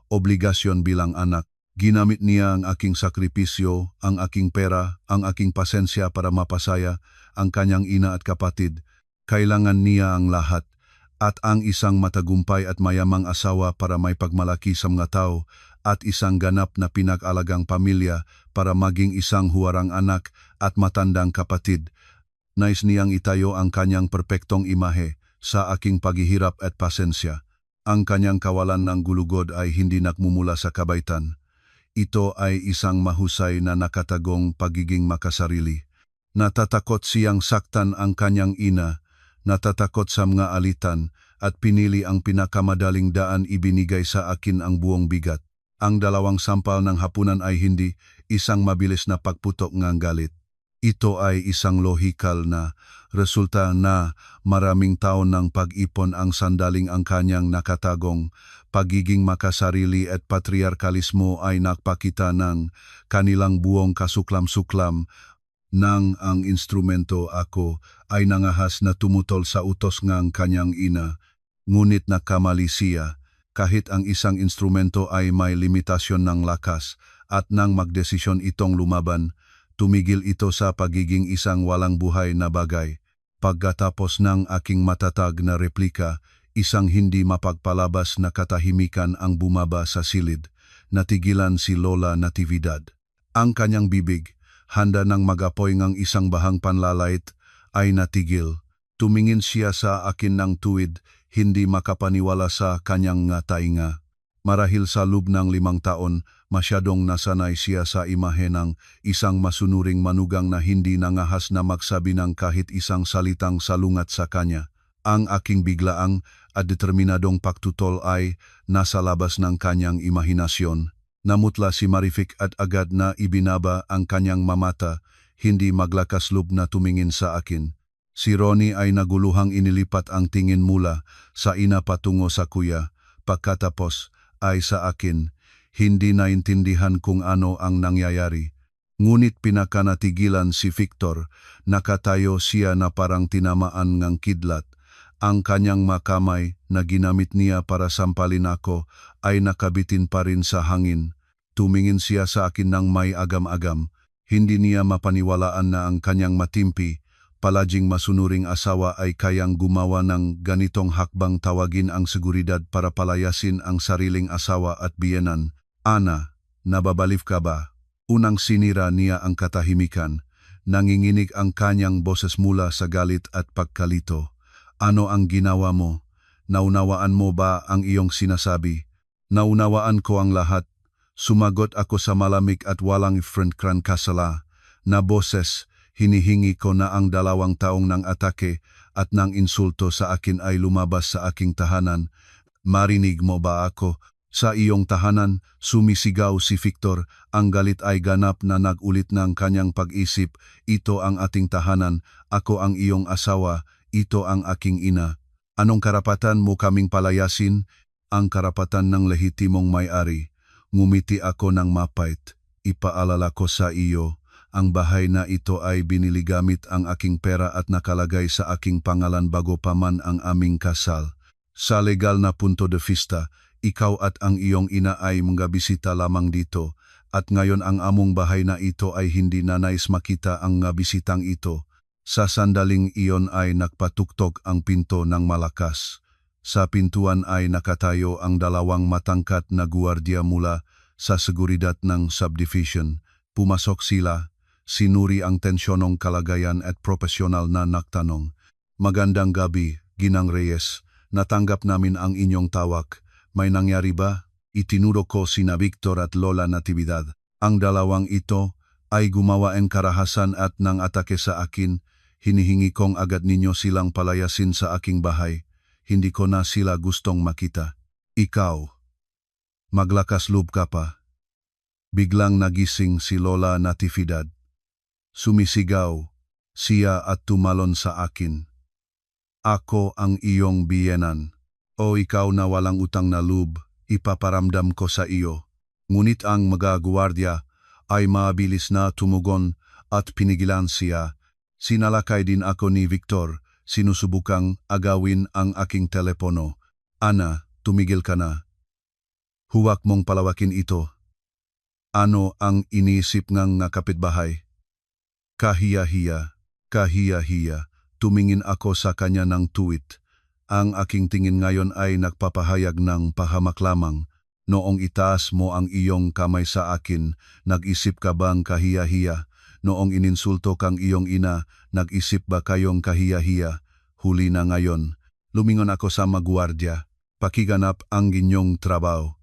obligasyon bilang anak. Ginamit niya ang aking sakripisyo, ang aking pera, ang aking pasensya para mapasaya ang kanyang ina at kapatid. Kailangan niya ang lahat, at ang isang matagumpay at mayamang asawa para may pagmalaki sa mga tao at isang ganap na pinag-alagang pamilya para maging isang huwarang anak at matandang kapatid. Nais niyang itayo ang kanyang perpektong imahe sa aking paghihirap at pasensya. Ang kanyang kawalan ng gulugod ay hindi nakmumula sa kabaitan. Ito ay isang mahusay na nakatagong pagiging makasarili. Natatakot siyang saktan ang kanyang ina, natatakot sa mga alitan at pinili ang pinakamadaling daan, ibinigay sa akin ang buong bigat. Ang 2 sampal ng hapunan ay hindi isang mabilis na pagputok ng galit. Ito ay isang lohikal na resulta na maraming taon ng pag-ipon ang sandaling ang kanyang nakatagong pagiging makasarili at patriarkalismo ay nagpakita ng kanilang buong kasuklam-suklam. Nang ang instrumento ako ay nangahas na tumutol sa utos ng kanyang ina, ngunit nakamali siya kahit ang isang instrumento ay may limitasyon ng lakas at nang magdesisyon itong lumaban, tumigil ito sa pagiging isang walang buhay na bagay. Pagkatapos ng aking matatag na replika, isang hindi mapagpalabas na katahimikan ang bumaba sa silid. Natigilan si Lola Natividad. Ang kanyang bibig, handa ng magapoy ng isang bahang panlalait, ay natigil. Tumingin siya sa akin ng tuwid, hindi makapaniwala sa kanyang tainga. Marahil sa loob ng 5 taon, masyadong nasanay siya sa imahe ng isang masunuring manugang na hindi nangahas na magsabi ng kahit isang salitang salungat sa kanya. Ang aking biglaang at determinadong pagtutol ay nasa labas ng kanyang imahinasyon. Namutla si Marific at agad na ibinaba ang kanyang mamata, hindi maglakas loob na tumingin sa akin. Si Ronnie ay naguluhang inilipat ang tingin mula sa ina patungo sa kuya, pagkatapos ay sa akin. Hindi naintindihan kung ano ang nangyayari. Ngunit pinakanatigilan si Victor, nakatayo siya na parang tinamaan ng kidlat. Ang kanyang makamay na ginamit niya para sampalin ako ay nakabitin pa rin sa hangin. Tumingin siya sa akin ng may agam-agam. Hindi niya mapaniwalaan na ang kanyang matimpi, palaging masunuring asawa ay kayang gumawa ng ganitong hakbang, tawagin ang seguridad para palayasin ang sariling asawa at biyenan. Ana, nababalif ka ba? Unang sinira niya ang katahimikan. Nanginginig ang kanyang boses mula sa galit at pagkalito. Ano ang ginawa mo? Naunawaan mo ba ang iyong sinasabi? Naunawaan ko ang lahat. Sumagot ako sa malamig at walang friend-kran kasala na boses. Hinihingi ko na ang 2 taong ng atake at ng insulto sa akin ay lumabas sa aking tahanan. Marinig mo ba ako? Sa iyong tahanan, sumisigaw si Victor. Ang galit ay ganap na nagulit ng kanyang pag-isip. Ito ang ating tahanan. Ako ang iyong asawa. Ito ang aking ina. Anong karapatan mo kaming palayasin? Ang karapatan ng lehitimong may-ari. Ngumiti ako ng mapait. Ipaalala ko sa iyo, ang bahay na ito ay binili gamit ang aking pera at nakalagay sa aking pangalan bago pa man ang aming kasal. Sa legal na punto de vista, ikaw at ang iyong ina ay mangbisita lamang dito, at ngayon ang among bahay na ito ay hindi na nais makita ang bisitang ito. Sa sandaling iyon ay nagpatuktok ang pinto ng malakas. Sa pintuan ay nakatayo ang 2 matangkat na guwardiya mula sa seguridad ng subdivision. Pumasok sila, sinuri ang tensyonong kalagayan at profesional na nagtanong. Magandang gabi, Ginang Reyes. Natanggap namin ang inyong tawag. May nangyari ba? Itinuro ko sina Victor at Lola Natividad. Ang 2 ito ay gumawa ng karahasan at nang atake sa akin. Hinihingi kong agad ninyo silang palayasin sa aking bahay. Hindi ko na sila gustong makita. Ikaw, maglakas loob ka pa. Biglang nagising si Lola Natividad. Sumisigaw siya at tumalon sa akin. Ako ang iyong biyenan. O ikaw na walang utang na loob, ipaparamdam ko sa iyo. Ngunit ang mga guwardiya ay mabilis na tumugon at pinigilan siya. Sinalakay din ako ni Victor, sinusubukang agawin ang aking telepono. Ana, tumigil ka na. Huwag mong palawakin ito. Ano ang iniisip ng kapitbahay? Kahiya-hiya, kahiya-hiya. Tumingin ako sa kanya ng tuwid. Ang aking tingin ngayon ay nagpapahayag ng pahamak lamang. Noong itaas mo ang iyong kamay sa akin, nag-isip ka bang kahiya-hiya? Noong ininsulto kang iyong ina, nag-isip ba kayong kahiya-hiya? Huli na ngayon. Lumingon ako sa magwardya. Pakiganap ang inyong trabaho.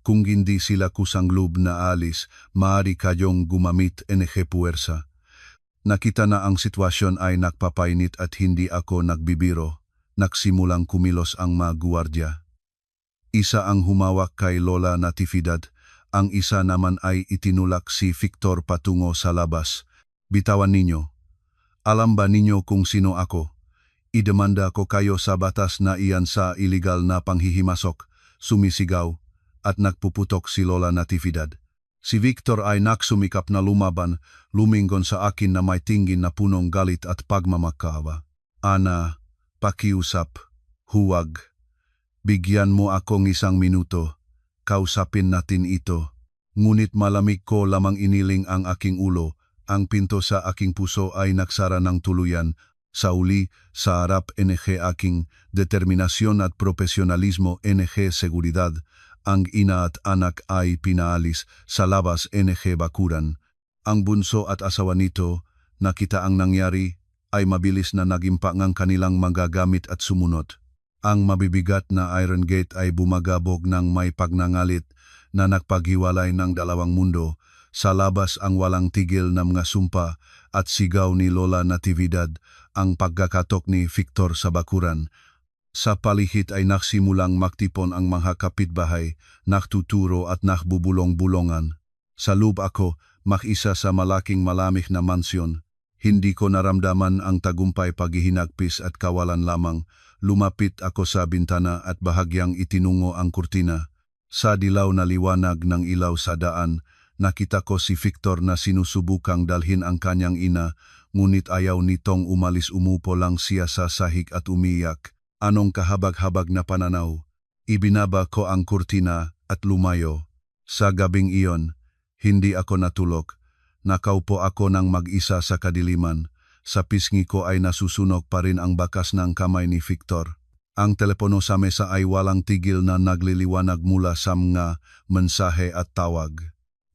Kung hindi sila kusang loob na alis, maaari kayong gumamit ng puwersa. Nakita na ang sitwasyon ay nagpapainit at hindi ako nagbibiro. Nagsimulang kumilos ang magwardya. Isa ang humawak kay Lola Natividad. Ang isa naman ay itinulak si Victor patungo sa labas. Bitawan ninyo. Alam ba ninyo kung sino ako? Idemanda ko kayo sa batas na iyan sa iligal na panghihimasok, sumisigaw, at nagpuputok si Lola Natividad. Si Victor ay nagsumikap na lumaban, lumingon sa akin na may tingin na punong galit at pagmamakawa. Ana, pakiusap, huwag. Bigyan mo akong 1 minuto. Kausapin natin ito. Ngunit malamig ko lamang iniling ang aking ulo. Ang pinto sa aking puso ay nagsara ng tuluyan. Sa uli, sa harap NG aking determinasyon at profesionalismo NG seguridad. Ang ina at anak ay pinaalis sa labas NG bakuran. Ang bunso at asawa nito, nakita ang nangyari, ay mabilis na nagimpa ng kanilang magagamit at sumunod. Ang mabibigat na iron gate ay bumagabog ng may pagnangalit na nagpaghiwalay ng dalawang mundo. Sa labas ang walang tigil na mga sumpa at sigaw ni Lola Natividad, ang pagkakatok ni Victor sa bakuran. Sa palihit ay nagsimulang magtipon ang mga kapitbahay, naktuturo at nakbubulong-bulongan. Sa loob ako, mag-isa sa malaking malamig na mansyon. Hindi ko naramdaman ang tagumpay paghihinagpis at kawalan lamang. Lumapit ako sa bintana at bahagyang itinungo ang kurtina. Sa dilaw na liwanag ng ilaw sa daan, nakita ko si Victor na sinusubukang dalhin ang kanyang ina, ngunit ayaw nitong umalis. Umupo lang siya sa sahig at umiyak. Anong kahabag-habag na pananaw? Ibinaba ko ang kurtina at lumayo. Sa gabing iyon, hindi ako natulog. Nakaupo ako ng mag-isa sa kadiliman. Sa pisngi ko ay nasusunog pa rin ang bakas ng kamay ni Victor. Ang telepono sa mesa ay walang tigil na nagliliwanag mula sa mga mensahe at tawag.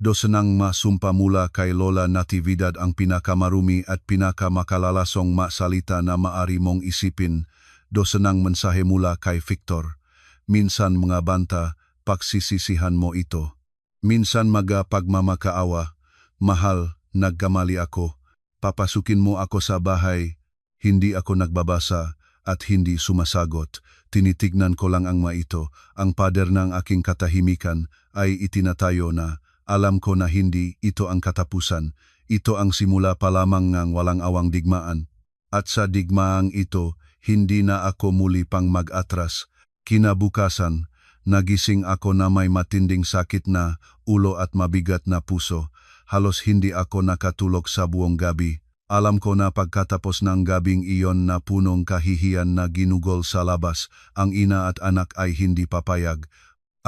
Dosenang masumpa mula kay Lola Natividad ang pinakamarumi at pinakamakalasong masalita na maari mong isipin. Dosenang mensahe mula kay Victor. Minsan mga banta, pagsisisihan mo ito. Minsan pagmamakaawa, mahal, nagkamali ako. Papasukin mo ako sa bahay. Hindi ako nagbabasa at hindi sumasagot. Tinitignan ko lang ang maito. Ang pader ng aking katahimikan ay itinatayo na. Alam ko na hindi ito ang katapusan. Ito ang simula pa lamang ng walang awang digmaan. At sa digmaang ito, hindi na ako muli pang mag-atras. Kinabukasan, nagising ako na may matinding sakit na ulo at mabigat na puso. Halos hindi ako nakatulog sa buong gabi. Alam ko na pagkatapos ng gabing iyon na punong kahihiyan na ginugol sa labas, ang ina at anak ay hindi papayag.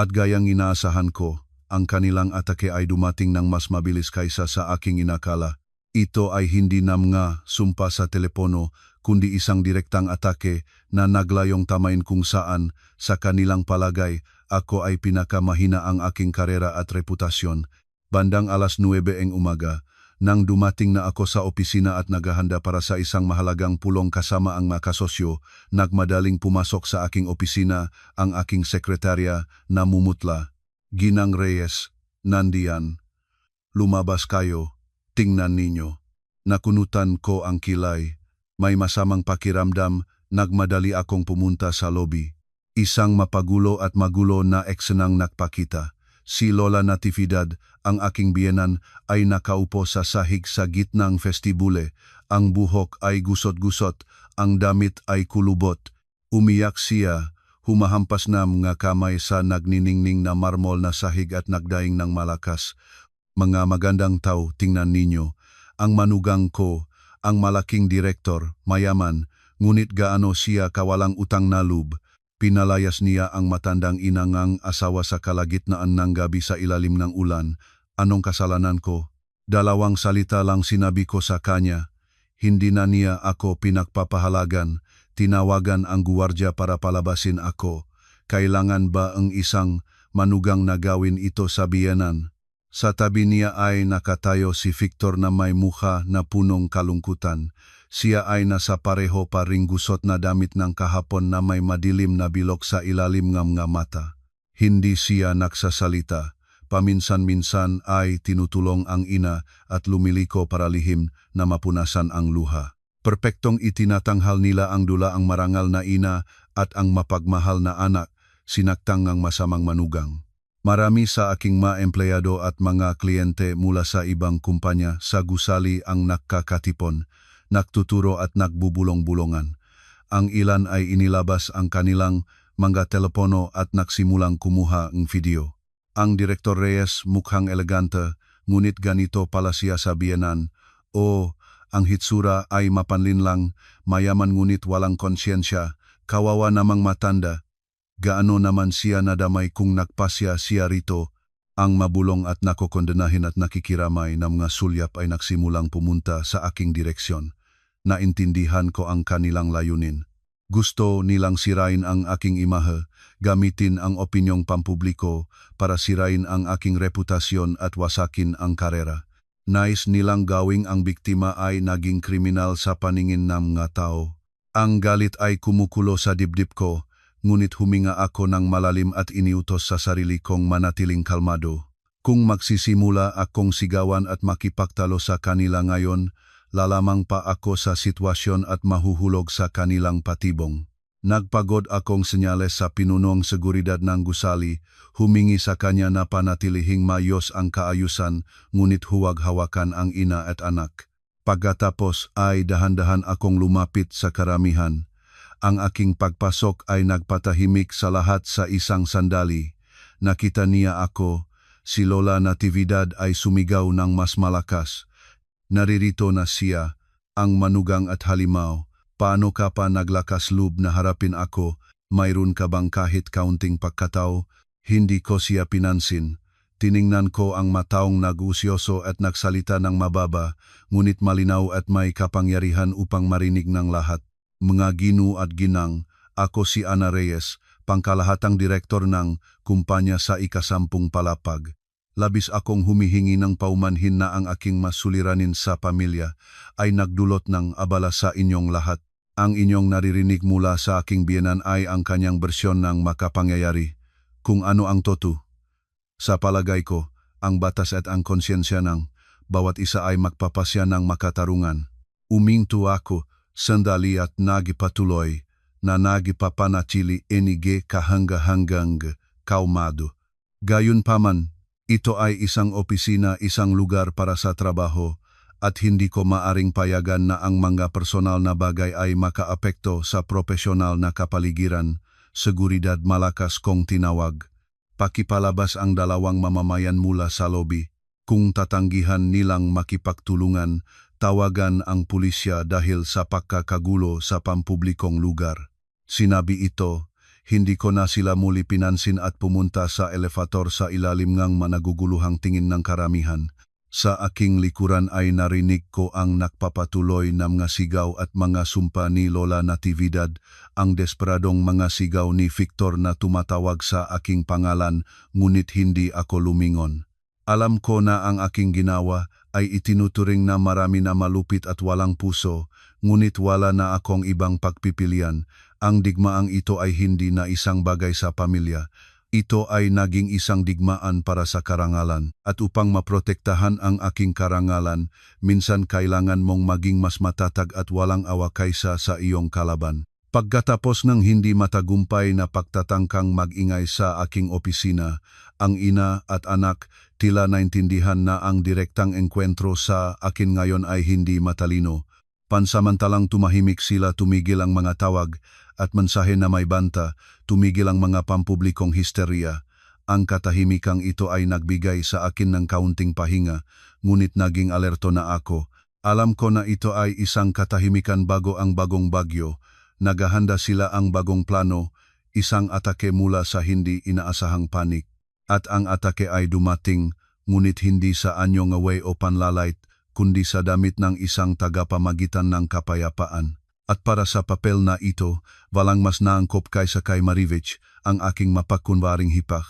At gayang inaasahan ko, ang kanilang atake ay dumating ng mas mabilis kaysa sa aking inakala. Ito ay hindi na mga sumpa sa telepono, kundi isang direktang atake na naglayong tamain kung saan, sa kanilang palagay, ako ay pinakamahina ang aking karera at reputasyon. Bandang 9:00 ng umaga, nang dumating na ako sa opisina at naghahanda para sa isang mahalagang pulong kasama ang mga kasosyo, nagmadaling pumasok sa aking opisina ang aking sekretarya na mumutla. Ginang Reyes, nandiyan. Lumabas kayo, tingnan ninyo. Nakunutan ko ang kilay. May masamang pakiramdam, nagmadali akong pumunta sa lobby. Isang mapagulo at magulo na eksenang nagpakita. Si Lola Natividad, ang aking biyenan, ay nakaupo sa sahig sa gitnang festibule. Ang buhok ay gusot-gusot, ang damit ay kulubot. Umiyak siya, humahampas na mga kamay sa nagniningning na marmol na sahig at nagdaing ng malakas. Mga magandang tao, tingnan ninyo. Ang manugang ko, ang malaking direktor, mayaman, ngunit gaano siya kawalang utang na loob. Pinalayas niya ang matandang inangang asawa sa kalagitnaan ng gabi sa ilalim ng ulan. Anong kasalanan ko? 2 salita lang sinabi ko sa kanya. Hindi na niya ako pinagpapahalagan. Tinawagan ang guwardiya para palabasin ako. Kailangan ba ang isang manugang na gawin ito sa biyenan? Sa tabi niya ay nakatayo si Victor na may mukha na punong kalungkutan. Siya ay nasa pareho pa ring gusot na damit ng kahapon na may madilim na bilog sa ilalim ng mga mata. Hindi siya nagsasalita. Paminsan-minsan ay tinutulong ang ina at lumiliko para lihim na mapunasan ang luha. Perpektong itinatanghal nila ang dula ang marangal na ina at ang mapagmahal na anak, sinaktang ng masamang manugang. Marami sa aking mga empleyado at mga kliyente mula sa ibang kumpanya sa gusali ang nakakatipon, naktuturo at nagbubulong-bulongan. Ang ilan ay inilabas ang kanilang mga telepono at nagsimulang kumuha ng video. Ang Direktor Reyes mukhang elegante, ngunit ganito pala siya sa biyenan. O, ang hitsura ay mapanlinlang, mayaman ngunit walang konsyensya, kawawa namang matanda. Gaano naman siya nadamay kung nagpasya siya rito. Ang mabulong at nakokondenahin at nakikiramay na mga sulyap ay nagsimulang pumunta sa aking direksyon. Naintindihan ko ang kanilang layunin. Gusto nilang sirain ang aking imahe, gamitin ang opinyong pampubliko para sirain ang aking reputasyon at wasakin ang karera. Nais nilang gawing ang biktima ay naging kriminal sa paningin ng mga tao. Ang galit ay kumukulo sa dibdib ko, ngunit huminga ako ng malalim at iniutos sa sarili kong manatiling kalmado. Kung magsisimula akong sigawan at makipagtalo sa kanila ngayon, lalamang pa ako sa sitwasyon at mahuhulog sa kanilang patibong. Nagpagod akong senyales sa pinunong seguridad ng gusali, humingi sa kanya na panatilihing mayos ang kaayusan, ngunit huwag hawakan ang ina at anak. Pagkatapos ay dahan-dahan akong lumapit sa karamihan. Ang aking pagpasok ay nagpatahimik sa lahat sa isang sandali. Nakita niya ako, si Lola Natividad ay sumigaw ng mas malakas. Naririto na siya, ang manugang at halimaw. Paano ka pa naglakas loob na harapin ako? Mayroon ka bang kahit kaunting pagkatao? Hindi ko siya pinansin. Tiningnan ko ang mataong nag-usyoso at nagsalita ng mababa, ngunit malinaw at may kapangyarihan upang marinig ng lahat. Mga ginu at ginang, ako si Ana Reyes, pangkalahatang direktor ng kumpanya sa ika-10 palapag. Labis akong humihingi ng paumanhin na ang aking masuliranin sa pamilya ay nagdulot ng abala sa inyong lahat. Ang inyong naririnig mula sa aking biyenan ay ang kanyang bersyon ng makapangyayari. Kung ano ang totoo. Sa palagay ko, ang batas at ang konsyensya ng bawat isa ay magpapasya ng makatarungan. Uminto ako, sandali at nagipatuloy, na nagipapanatili enige kahangga-hanggang kaumado. Gayunpaman, ito ay isang opisina, isang lugar para sa trabaho, at hindi ko maaring payagan na ang mga personal na bagay ay makaapekto sa profesional na kapaligiran. Seguridad malakas kong tinawag. Pakipalabas ang dalawang mamamayan mula sa lobby. Kung tatanggihan nilang makipagtulungan, tawagan ang pulisya dahil sa pagkakagulo sa pampublikong lugar. Sinabi ito, hindi ko na sila muli pinansin at pumunta sa elevator sa ilalim ng managuguluhang tingin ng karamihan. Sa aking likuran ay narinig ko ang nakpapatuloy na mga sigaw at mga sumpa ni Lola Natividad, ang desperadong mga sigaw ni Victor na tumatawag sa aking pangalan, ngunit hindi ako lumingon. Alam ko na ang aking ginawa ay itinuturing na marami na malupit at walang puso, ngunit wala na akong ibang pagpipilian. Ang digmaang ito ay hindi na isang bagay sa pamilya. Ito ay naging isang digmaan para sa karangalan. At upang maprotektahan ang aking karangalan, minsan kailangan mong maging mas matatag at walang awa kaysa sa iyong kalaban. Pagkatapos ng hindi matagumpay na pagtatangkang mag-ingay sa aking opisina, ang ina at anak tila naintindihan na ang direktang engkwentro sa akin ngayon ay hindi matalino. Pansamantalang tumahimik sila, tumigil ang mga tawag at mensahe na may banta, tumigil ang mga pampublikong histerya. Ang katahimikang ito ay nagbigay sa akin ng kaunting pahinga, ngunit naging alerto na ako. Alam ko na ito ay isang katahimikan bago ang bagong bagyo. Naghahanda sila ang bagong plano, isang atake mula sa hindi inaasahang panik. At ang atake ay dumating, ngunit hindi sa anyong away o panlalait, kundi sa damit ng isang tagapamagitan ng kapayapaan. At para sa papel na ito, walang mas naangkop kaysa kay Marivich, ang aking mapagkunwaring hipak.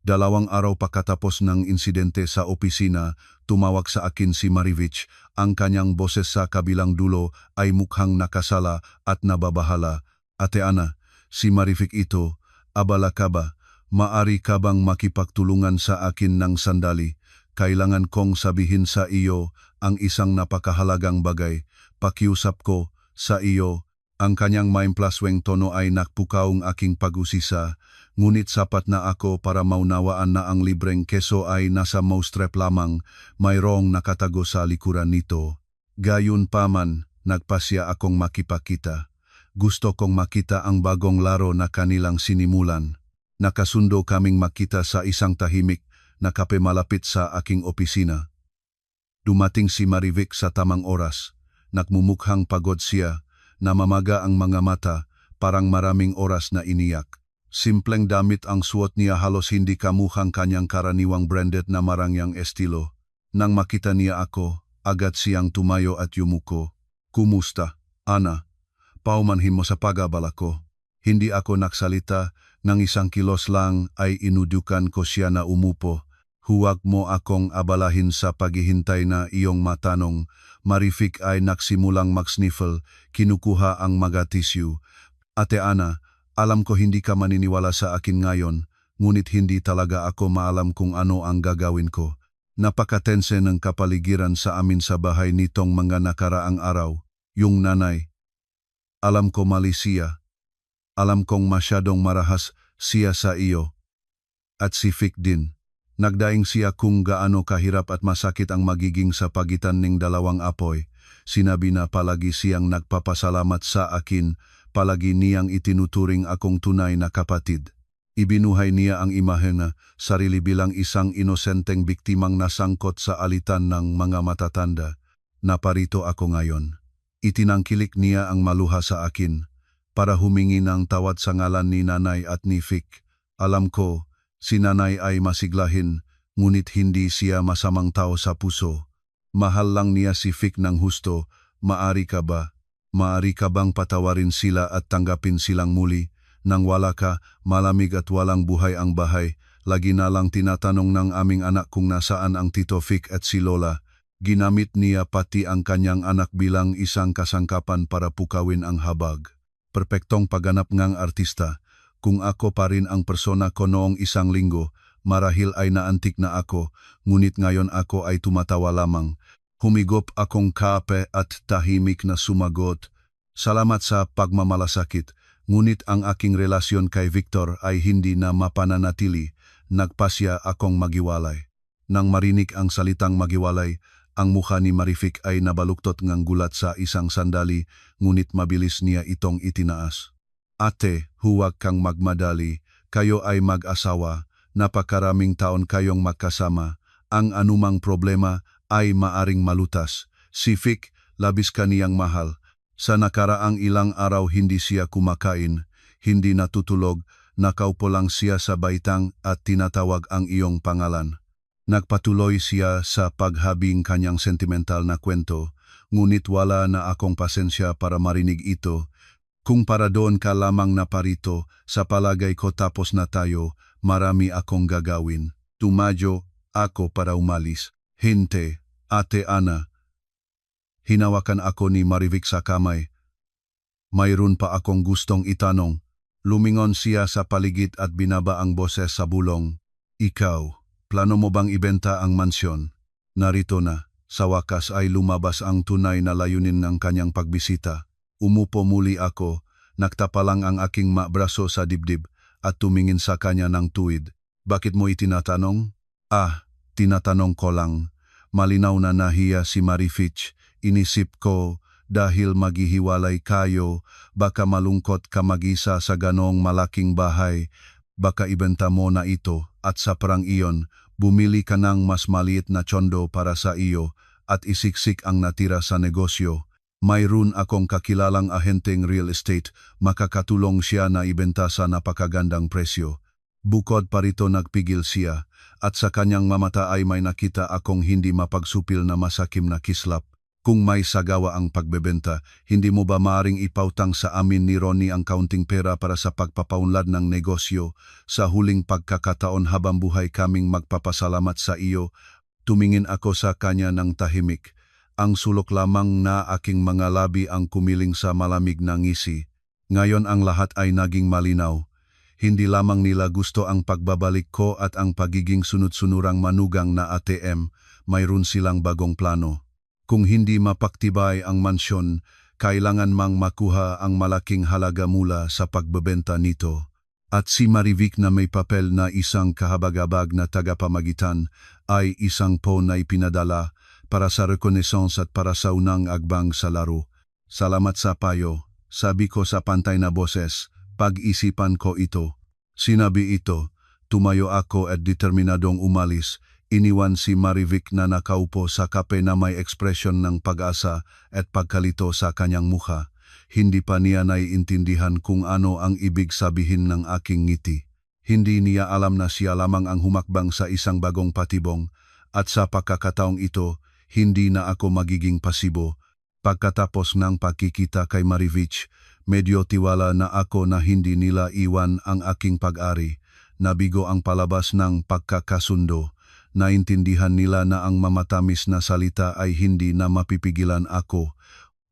2 araw pagkatapos ng insidente sa opisina, tumawag sa akin si Marivich. Ang kanyang boses sa kabilang dulo ay mukhang nakasala at nababahala. Ate Ana, si Marivich ito, abala ka ba? Maari ka bang makipagtulungan sa akin ng sandali? Kailangan kong sabihin sa iyo ang isang napakahalagang bagay. Pakiusap ko sa iyo. Ang kanyang maimplasweng tono ay nakpukaong aking pag-usisa, ngunit sapat na ako para maunawaan na ang libreng keso ay nasa mousetrap lamang, mayroong nakatago sa likuran nito. Gayunpaman, nagpasya akong makipakita. Gusto kong makita ang bagong laro na kanilang sinimulan. Nakasundo kaming makita sa isang tahimik na kape malapit sa aking opisina. Dumating si Marivic sa tamang oras. Nagmumukhang pagod siya, namamaga ang mga mata, parang maraming oras na iniyak. Simpleng damit ang suot niya, halos hindi kamukhang kanyang karaniwang branded na marangyang estilo. Nang makita niya ako, agad siyang tumayo at yumuko. "Kumusta, Ana? Paumanhin mo sa pag-abala ko." Hindi ako nagsalita, nang isang kilos lang ay inudukan ko siya na umupo. "Huwag mo akong abalahin sa paghihintay na iyong matanong." Marivic ay nagsimulang mag-sniffle, kinukuha ang mga tissue. "Ate Ana, alam ko hindi ka maniniwala sa akin ngayon, ngunit hindi talaga ako maalam kung ano ang gagawin ko. Napakatense ng kapaligiran sa amin sa bahay nitong mga nakaraang araw. Yung nanay. Alam ko mali siya. Alam kong masyadong marahas siya sa iyo. At si Vic din. Nagdaing siya kung gaano kahirap at masakit ang magiging sa pagitan ng dalawang apoy. Sinabi na palagi siyang nagpapasalamat sa akin, palagi niyang itinuturing akong tunay na kapatid. Ibinuhay niya ang imahe na sarili bilang isang inosenteng biktimang nasangkot sa alitan ng mga matatanda. Naparito ako ngayon. Itinangkilik niya ang maluha sa akin para humingi ng tawad sa ngalan ni Nanay at ni Vic. Alam ko, si Nanay ay masiglahin, ngunit hindi siya masamang tao sa puso. Mahal lang niya si Vic ng husto. Maari ka ba? Maari ka bang patawarin sila at tanggapin silang muli? Nang wala ka, malamig at walang buhay ang bahay. Lagi na lang tinatanong ng aming anak kung nasaan ang Tito Vic at si Lola. Ginamit niya pati ang kanyang anak bilang isang kasangkapan para pukawin ang habag. Perpektong pagganap ngang artista. Kung ako pa rin ang persona ko noong isang linggo, marahil ay naantik na ako, ngunit ngayon ako ay tumatawa lamang. Humigop akong kape at tahimik na sumagot, "Salamat sa pagmamalasakit." Ngunit ang aking relasyon kay Victor ay hindi na mapananatili. Nagpasya akong magiwalay. Nang marinig ang salitang magiwalay, ang mukha ni Marivic ay nabaluktot ngang gulat sa isang sandali, ngunit mabilis niya itong itinaas. "Ate, huwag kang magmadali. Kayo ay mag-asawa. Napakaraming taon kayong magkasama. Ang anumang problema ay maaring malutas. Si Vic, labis ka niyang mahal. Sa nakaraang ilang araw hindi siya kumakain, hindi natutulog, nakaupo lang siya sa baitang at tinatawag ang iyong pangalan." Nagpatuloy siya sa paghabing kanyang sentimental na kwento, ngunit wala na akong pasensya para marinig ito. "Kung para doon ka lamang na parito, sa palagay ko tapos na tayo, marami akong gagawin." Tumadyo ako para umalis. "Hinte, Ate Ana." Hinawakan ako ni Marivic sa kamay. "Mayroon pa akong gustong itanong." Lumingon siya sa paligid at binaba ang boses sa bulong. "Ikaw, plano mo bang ibenta ang mansyon?" Narito na, sa wakas ay lumabas ang tunay na layunin ng kanyang pagbisita. Umupo muli ako, nagtapalang ang aking braso sa dibdib at tumingin sa kanya ng tuwid. "Bakit mo itinatanong?" Tinatanong ko lang." Malinaw na nahiya si Marivic. Inisip ko, dahil maghihiwalay kayo, baka malungkot ka mag-isa sa ganong malaking bahay. Baka ibenta mo na ito at sa parang iyon, bumili ka ng mas maliit na tsondo para sa iyo at isiksik ang natira sa negosyo. Mayroon akong kakilalang ahenteng real estate, makakatulong siya na ibenta sa napakagandang presyo. Bukod pa rito nagpigil siya, at sa kanyang mamata ay may nakita akong hindi mapagsupil na masakim na kislap. "Kung may sagawa ang pagbebenta, hindi mo ba maaring ipautang sa amin ni Ronnie ang kaunting pera para sa pagpapaunlad ng negosyo? Sa huling pagkakataon habang buhay kaming magpapasalamat sa iyo." Tumingin ako sa kanya ng tahimik. Ang sulok lamang na aking mga labi ang kumiling sa malamig na ngisi. Ngayon ang lahat ay naging malinaw. Hindi lamang nila gusto ang pagbabalik ko at ang pagiging sunod-sunurang manugang na ATM, mayroon silang bagong plano. Kung hindi mapaktibay ang mansyon, kailangan mang makuha ang malaking halaga mula sa pagbebenta nito. At si Marivic na may papel na isang kahabag-habag na tagapamagitan ay isang phone na ipinadala para sa reconnaissance at para sa unang agbang sa laro. "Salamat sa payo," sabi ko sa pantay na boses. "Pag-isipan ko ito." Sinabi ito, tumayo ako at determinadong umalis. Iniwan si Marivic na nakaupo sa kape na may ekspresyon ng pag-asa at pagkalito sa kanyang mukha. Hindi pa niya naiintindihan kung ano ang ibig sabihin ng aking ngiti. Hindi niya alam na siya lamang ang humakbang sa isang bagong patibong, at sa pagkakataong ito, hindi na ako magiging pasibo. Pagkatapos ng pagkikita kay Marivic, medyo tiwala na ako na hindi nila iwan ang aking pag-ari. Nabigo ang palabas ng pagkakasundo. Naintindihan nila na ang mamatamis na salita ay hindi na mapipigilan ako.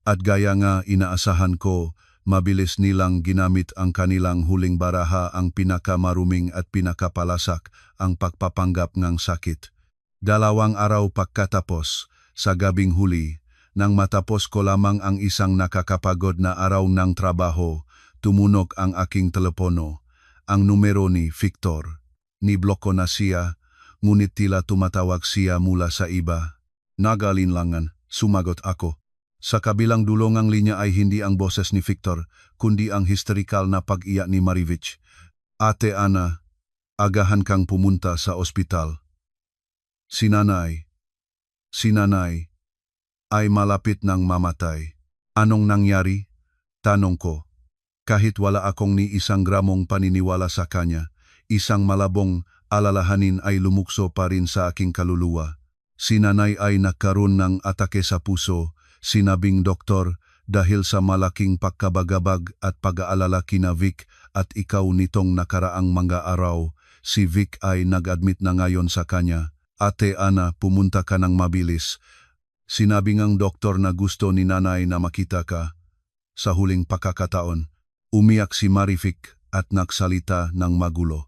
At gaya nga inaasahan ko, mabilis nilang ginamit ang kanilang huling baraha, ang pinakamaruming at pinakapalasak, ang pagpapanggap ng sakit. 2 araw pagkatapos, sa gabing huli, nang matapos ko lamang ang isang nakakapagod na araw ng trabaho, tumunog ang aking telepono. Ang numero ni Victor. Nibloko na siya, ngunit tila tumatawag siya mula sa iba. Nagalinlangan, sumagot ako. Sa kabilang dulo ng linya ay hindi ang boses ni Victor, kundi ang hysterikal na pag-iyak ni Marivic. Ate Ana, agahan kang pumunta sa ospital. Si nanay ay malapit ng mamatay. Anong nangyari? Tanong ko. Kahit wala akong ni isang gramong paniniwala sa kanya, isang malabong alalahanin ay lumukso pa rin sa aking kaluluwa. Si nanay ay nagkaroon ng atake sa puso, sinabing doktor, dahil sa malaking pagkabagabag at pag-aalala kina Vic at ikaw nitong nakaraang mga araw. Si Vic ay nag-admit na ngayon sa kanya. Ate Ana, pumunta ka ng mabilis. Sinabi ngang doktor na gusto ni nanay na makita ka. Sa huling pagkakataon, umiyak si Marivic at nagsalita ng magulo.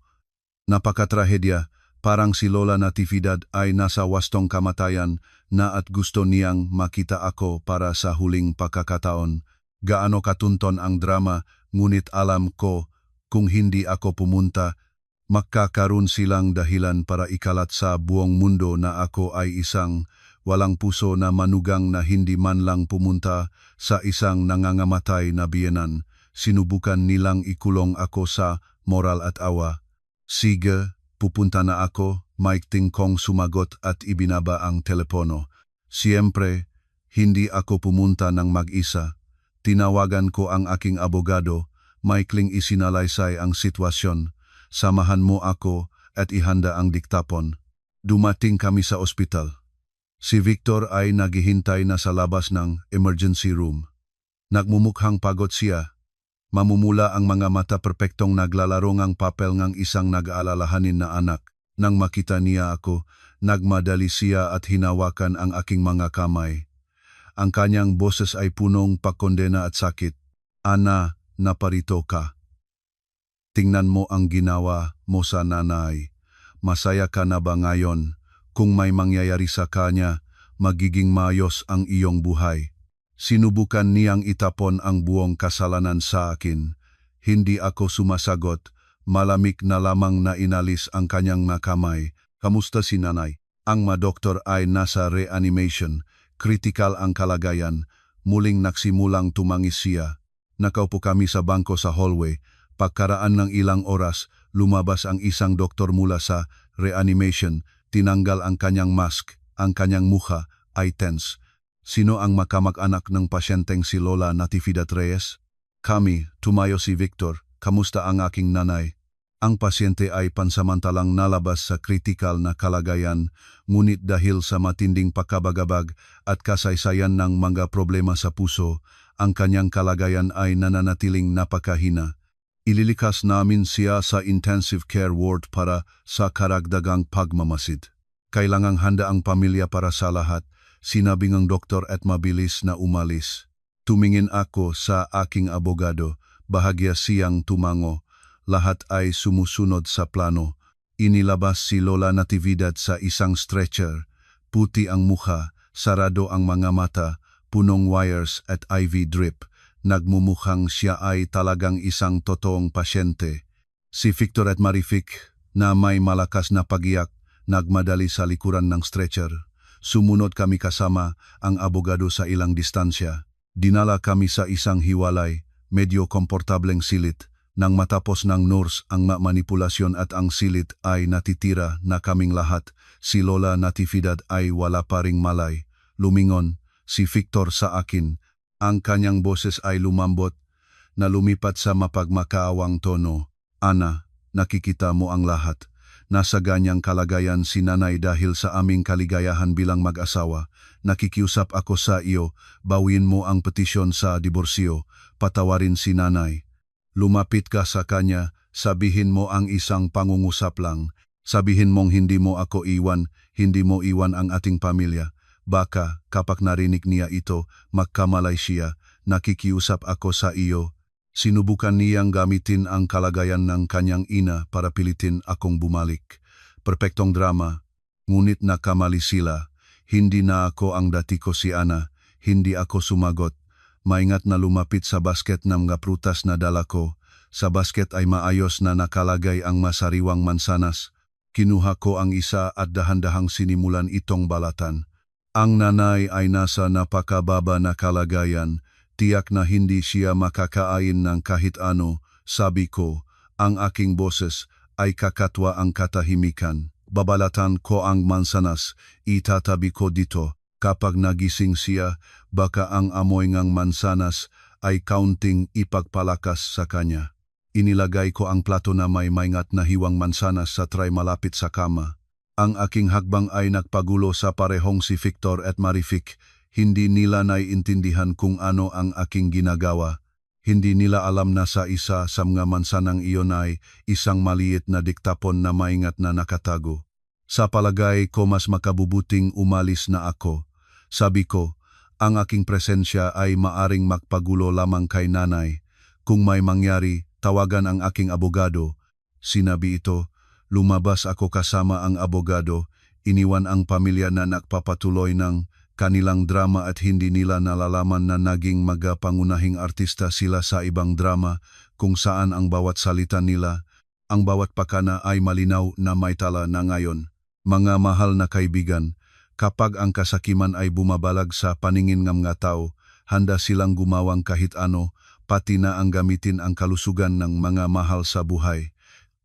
Napakatrahedya, parang si Lola Natividad ay nasa wastong kamatayan na at gusto niyang makita ako para sa huling pagkakataon. Gaano katunton ang drama, ngunit alam ko kung hindi ako pumunta, magkakaroon silang dahilan para ikalat sa buong mundo na ako ay isang walang puso na manugang na hindi man lang pumunta sa isang nangangamatay na biyenan. Sinubukan nilang ikulong ako sa moral at awa. Sige, pupunta na ako, Mike Tingkong sumagot at ibinaba ang telepono. Siyempre, hindi ako pumunta ng mag-isa. Tinawagan ko ang aking abogado, maikling isinalaysay ang sitwasyon. Samahan mo ako at ihanda ang diktapon. Dumating kami sa ospital. Si Victor ay naghihintay na sa labas ng emergency room. Nagmumukhang pagod siya. Mamumula ang mga mata, perpektong naglalaro ng papel ng isang nag-aalalahanin na anak. Nang makita niya ako, nagmadali siya at hinawakan ang aking mga kamay. Ang kanyang boses ay punong pagkondena at sakit. Ana, naparito ka. Tingnan mo ang ginawa mo sa nanay. Masaya ka na ba ngayon? Kung may mangyayari sa kanya, magiging maayos ang iyong buhay. Sinubukan niyang itapon ang buong kasalanan sa akin. Hindi ako sumasagot. Malamig na lamang na inalis ang kanyang kamay. Kamusta si nanay? Ang doktor ay nasa reanimation. Critical ang kalagayan. Muling nagsimulang tumangis siya. Nakaupo kami sa bangko sa hallway. Pagkaraan ng ilang oras, lumabas ang isang doktor mula sa reanimation. Tinanggal ang kanyang mask. Ang kanyang mukha ay tense. Sino ang makamag-anak ng pasyenteng si Lola Natividad Reyes? Kami, tumayo si Victor. Kamusta ang aking nanay? Ang pasyente ay pansamantalang nalabas sa kritikal na kalagayan, ngunit dahil sa matinding pagkabagabag at kasaysayan ng mga problema sa puso, ang kanyang kalagayan ay nananatiling napakahina. Ililikas namin siya sa intensive care ward para sa karagdagang pagmamasid. Kailangang handa ang pamilya para sa lahat, sinabi ng doktor at mabilis na umalis. Tumingin ako sa aking abogado, bahagya siyang tumango. Lahat ay sumusunod sa plano. Inilabas si Lola Natividad sa isang stretcher. Puti ang mukha, sarado ang mga mata, punong wires at IV drip. Nagmumukhang siya ay talagang isang totoong pasyente. Si Victor at Marivic, na may malakas na pagiyak, nagmadali sa likuran ng stretcher. Sumunod kami kasama ang abogado sa ilang distansya. Dinala kami sa isang hiwalay, medyo komportableng silid. Nang matapos ng nurse ang manipulasyon at ang silit ay natitira na kaming lahat, si Lola Natividad ay wala pa ring malay. Lumingon si Victor sa akin. Ang kanyang boses ay lumambot na lumipat sa mapagmakaawang tono. Ana, nakikita mo ang lahat. Nasa ganyang kalagayan si nanay dahil sa aming kaligayahan bilang mag-asawa. Nakikiusap ako sa iyo, bawin mo ang petisyon sa diborsyo, patawarin si nanay. Lumapit ka sa kanya, sabihin mo ang isang pangungusap lang. Sabihin mong hindi mo ako iwan, hindi mo iwan ang ating pamilya. Baka, kapag narinig niya ito, magkamalay siya. Nakikiusap ako sa iyo. Sinubukan niyang gamitin ang kalagayan ng kanyang ina para pilitin akong bumalik. Perpektong drama, ngunit nakamali sila. Hindi na ako ang dati ko si Ana, hindi ako sumagot. Maingat na lumapit sa basket ng mga prutas na dala ko. Sa basket ay maayos na nakalagay ang masariwang mansanas. Kinuha ko ang isa at dahan-dahang sinimulan itong balatan. Ang nanay ay nasa napakababa na kalagayan. Tiyak na hindi siya makakain ng kahit ano. Sabi ko, ang aking boses ay kakatwa ang katahimikan. Babalatan ko ang mansanas, itatabi ko dito. Kapag nagising siya, baka ang amoy ng mansanas ay kaunting ipagpalakas sa kanya. Inilagay ko ang plato na may maingat na hiwang mansanas sa tray malapit sa kama. Ang aking hakbang ay nagpagulo sa parehong si Victor at Marific. Hindi nila naiintindihan kung ano ang aking ginagawa. Hindi nila alam na sa isa sa mga mansanang iyon ay isang maliit na diktapon na maingat na nakatago. Sa palagay ko mas makabubuting umalis na ako. Sabi ko, ang aking presensya ay maaring magpagulo lamang kay nanay. Kung may mangyari, tawagan ang aking abogado. Sinabi ito, lumabas ako kasama ang abogado, iniwan ang pamilya na nagpapatuloy ng kanilang drama at hindi nila nalalaman na naging magapangunahing artista sila sa ibang drama kung saan ang bawat salita nila, ang bawat pakana ay malinaw na may tala na ngayon. Mga mahal na kaibigan, kapag ang kasakiman ay bumabalag sa paningin ng mga tao, handa silang gumawang kahit ano, pati na ang gamitin ang kalusugan ng mga mahal sa buhay.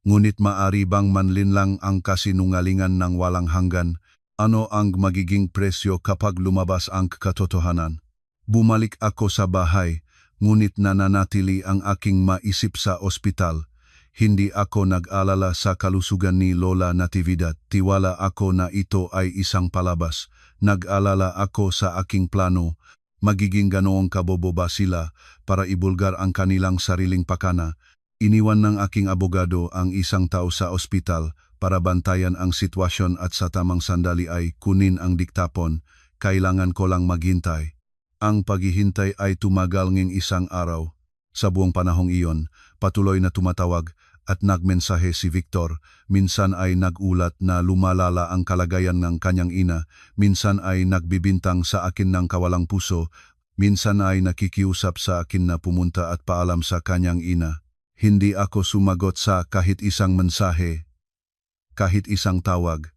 Ngunit maari bang manlinlang ang kasinungalingan ng walang hanggan? Ano ang magiging presyo kapag lumabas ang katotohanan? Bumalik ako sa bahay, ngunit nananatili ang aking maisip sa ospital. Hindi ako nag-alala sa kalusugan ni Lola Natividad. Tiwala ako na ito ay isang palabas. Nag-alala ako sa aking plano. Magiging ganoong kabobo ba sila para ibulgar ang kanilang sariling pakana? Iniwan ng aking abogado ang isang tao sa ospital para bantayan ang sitwasyon at sa tamang sandali ay kunin ang diktapon. Kailangan ko lang maghintay. Ang paghihintay ay tumagal ng isang araw. Sa buong panahong iyon, patuloy na tumatawag at nagmensahe si Victor. Minsan ay nagulat na lumalala ang kalagayan ng kanyang ina. Minsan ay nagbibintang sa akin ng kawalang puso. Minsan ay nakikiusap sa akin na pumunta at paalam sa kanyang ina. Hindi ako sumagot sa kahit isang mensahe, kahit isang tawag.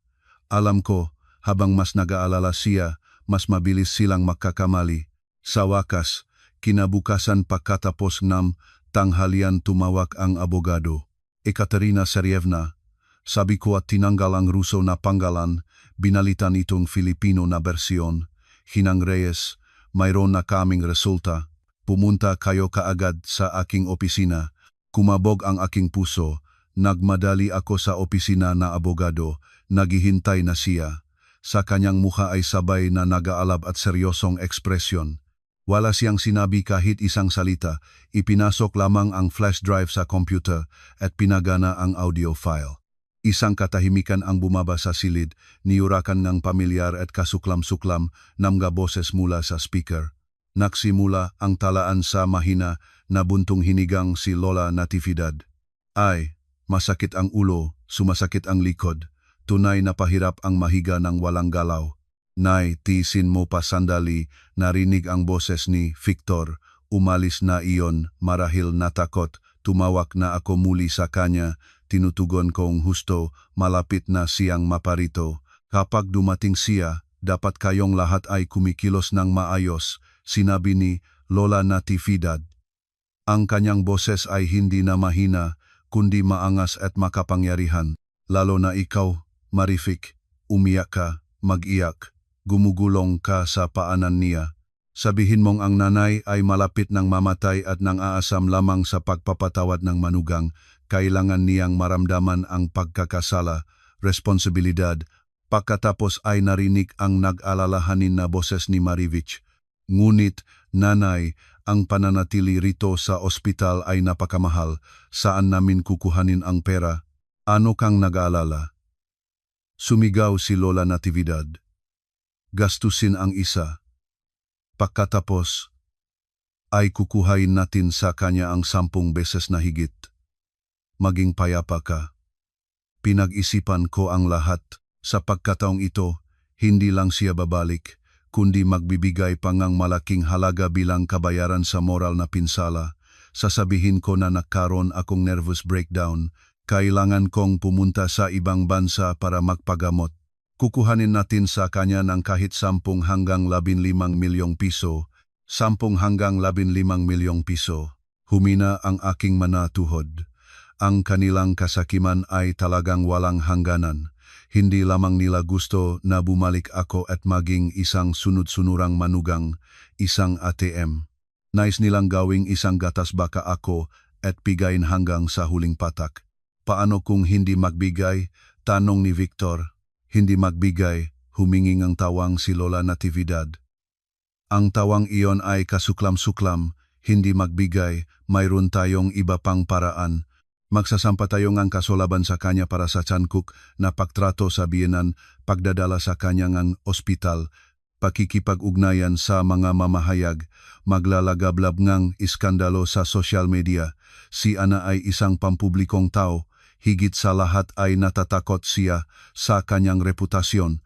Alam ko, habang mas nag-aalala siya, mas mabilis silang magkakamali. Sa wakas, kinabukasan pagkatapos ng tanghalian tumawag ang abogado. Ekaterina Serievna, sabi ko at tinanggal ang Ruso na panggalan, binalitan itong Filipino na bersyon. Hinang Reyes, mayroon na kaming resulta. Pumunta kayo kaagad sa aking opisina. Kumabog ang aking puso. Nagmadali ako sa opisina na abogado. Naghihintay na siya. Sa kanyang mukha ay sabay na nag-aalab at seryosong ekspresyon. Wala siyang sinabi kahit isang salita, ipinasok lamang ang flash drive sa computer at pinagana ang audio file. Isang katahimikan ang bumaba sa silid, niyurakan ng pamilyar at kasuklam-suklam ng mga boses mula sa speaker. Nagsimula ang talaan sa mahina na buntong hinigang si Lola Natividad. Ay, masakit ang ulo, sumasakit ang likod. Tunay na pahirap ang mahiga ng walang galaw. Nay, tiisin mo pa sandali, narinig ang boses ni Victor. Umalis na iyon, marahil natakot. Tumawak na ako muli sa kanya. Tinutugon kong husto, malapit na siyang maparito. Kapag dumating siya, dapat kayong lahat ay kumikilos ng maayos, sinabi ni Lola Natividad. Ang kanyang boses ay hindi na mahina, kundi maangas at makapangyarihan. Lalo na ikaw, Marifik, umiyak ka, mag-iyak, gumugulong ka sa paanan niya. Sabihin mong ang nanay ay malapit ng mamatay at nang aasam lamang sa pagpapatawad ng manugang, kailangan niyang maramdaman ang pagkakasala, responsibilidad. Pagkatapos ay narinig ang nag-alalahanin na boses ni Marivich. Ngunit, nanay, ang pananatili rito sa ospital ay napakamahal. Saan namin kukuhanin ang pera? Ano kang nag-aalala? Sumigaw si Lola Natividad. Gastusin ang isa. Pagkatapos, ay kukuhain natin sa kanya ang 10 beses na higit. Maging payapa ka. Pinag-isipan ko ang lahat. Sa pagkataong ito, hindi lang siya babalik, kundi magbibigay pa ngang malaking halaga bilang kabayaran sa moral na pinsala. Sasabihin ko na nagkaroon akong nervous breakdown, kailangan kong pumunta sa ibang bansa para magpagamot. Kukuhanin natin sa kanya ng kahit 10 hanggang 15 milyong piso, 10 hanggang 15 milyong piso. Humina ang aking manatuhod. Ang kanilang kasakiman ay talagang walang hangganan. Hindi lamang nila gusto na bumalik ako at maging isang sunod-sunurang manugang, isang ATM. Nais nilang gawing isang gatas baka ako at pigayin hanggang sa huling patak. Paano kung hindi magbigay? Tanong ni Victor. Hindi magbigay, huminging ang tawang si Lola Natividad. Ang tawang iyon ay kasuklam-suklam, hindi magbigay, mayroon tayong iba pang paraan. Magsasampa tayo ngang kasolaban sa kanya para sa tiyankuk na pagtrato sa biyenan, pagdadala sa kanya ngang ospital, pakikipag-ugnayan sa mga mamahayag, maglalagablab ngang iskandalo sa social media. Si Ana ay isang pampublikong tao, higit sa lahat ay natatakot siya sa kanyang reputasyon.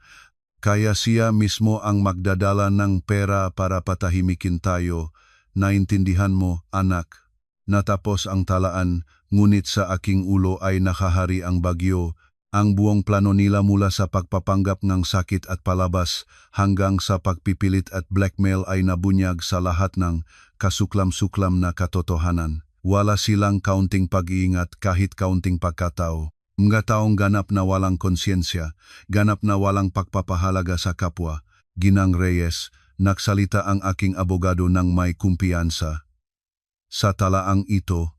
Kaya siya mismo ang magdadala ng pera para patahimikin tayo. Naintindihan mo, anak? Natapos ang talaan, ngunit sa aking ulo ay nakahari ang bagyo. Ang buong plano nila mula sa pagpapanggap ng sakit at palabas hanggang sa pagpipilit at blackmail ay nabunyag sa lahat ng kasuklam-suklam na katotohanan. Wala silang kaunting pag-iingat kahit kaunting pagkatao. Mga taong ganap na walang konsyensya, ganap na walang pagpapahalaga sa kapwa. Ginang Reyes, nagsalita ang aking abogado ng may kumpiyansa. Sa talaang ito,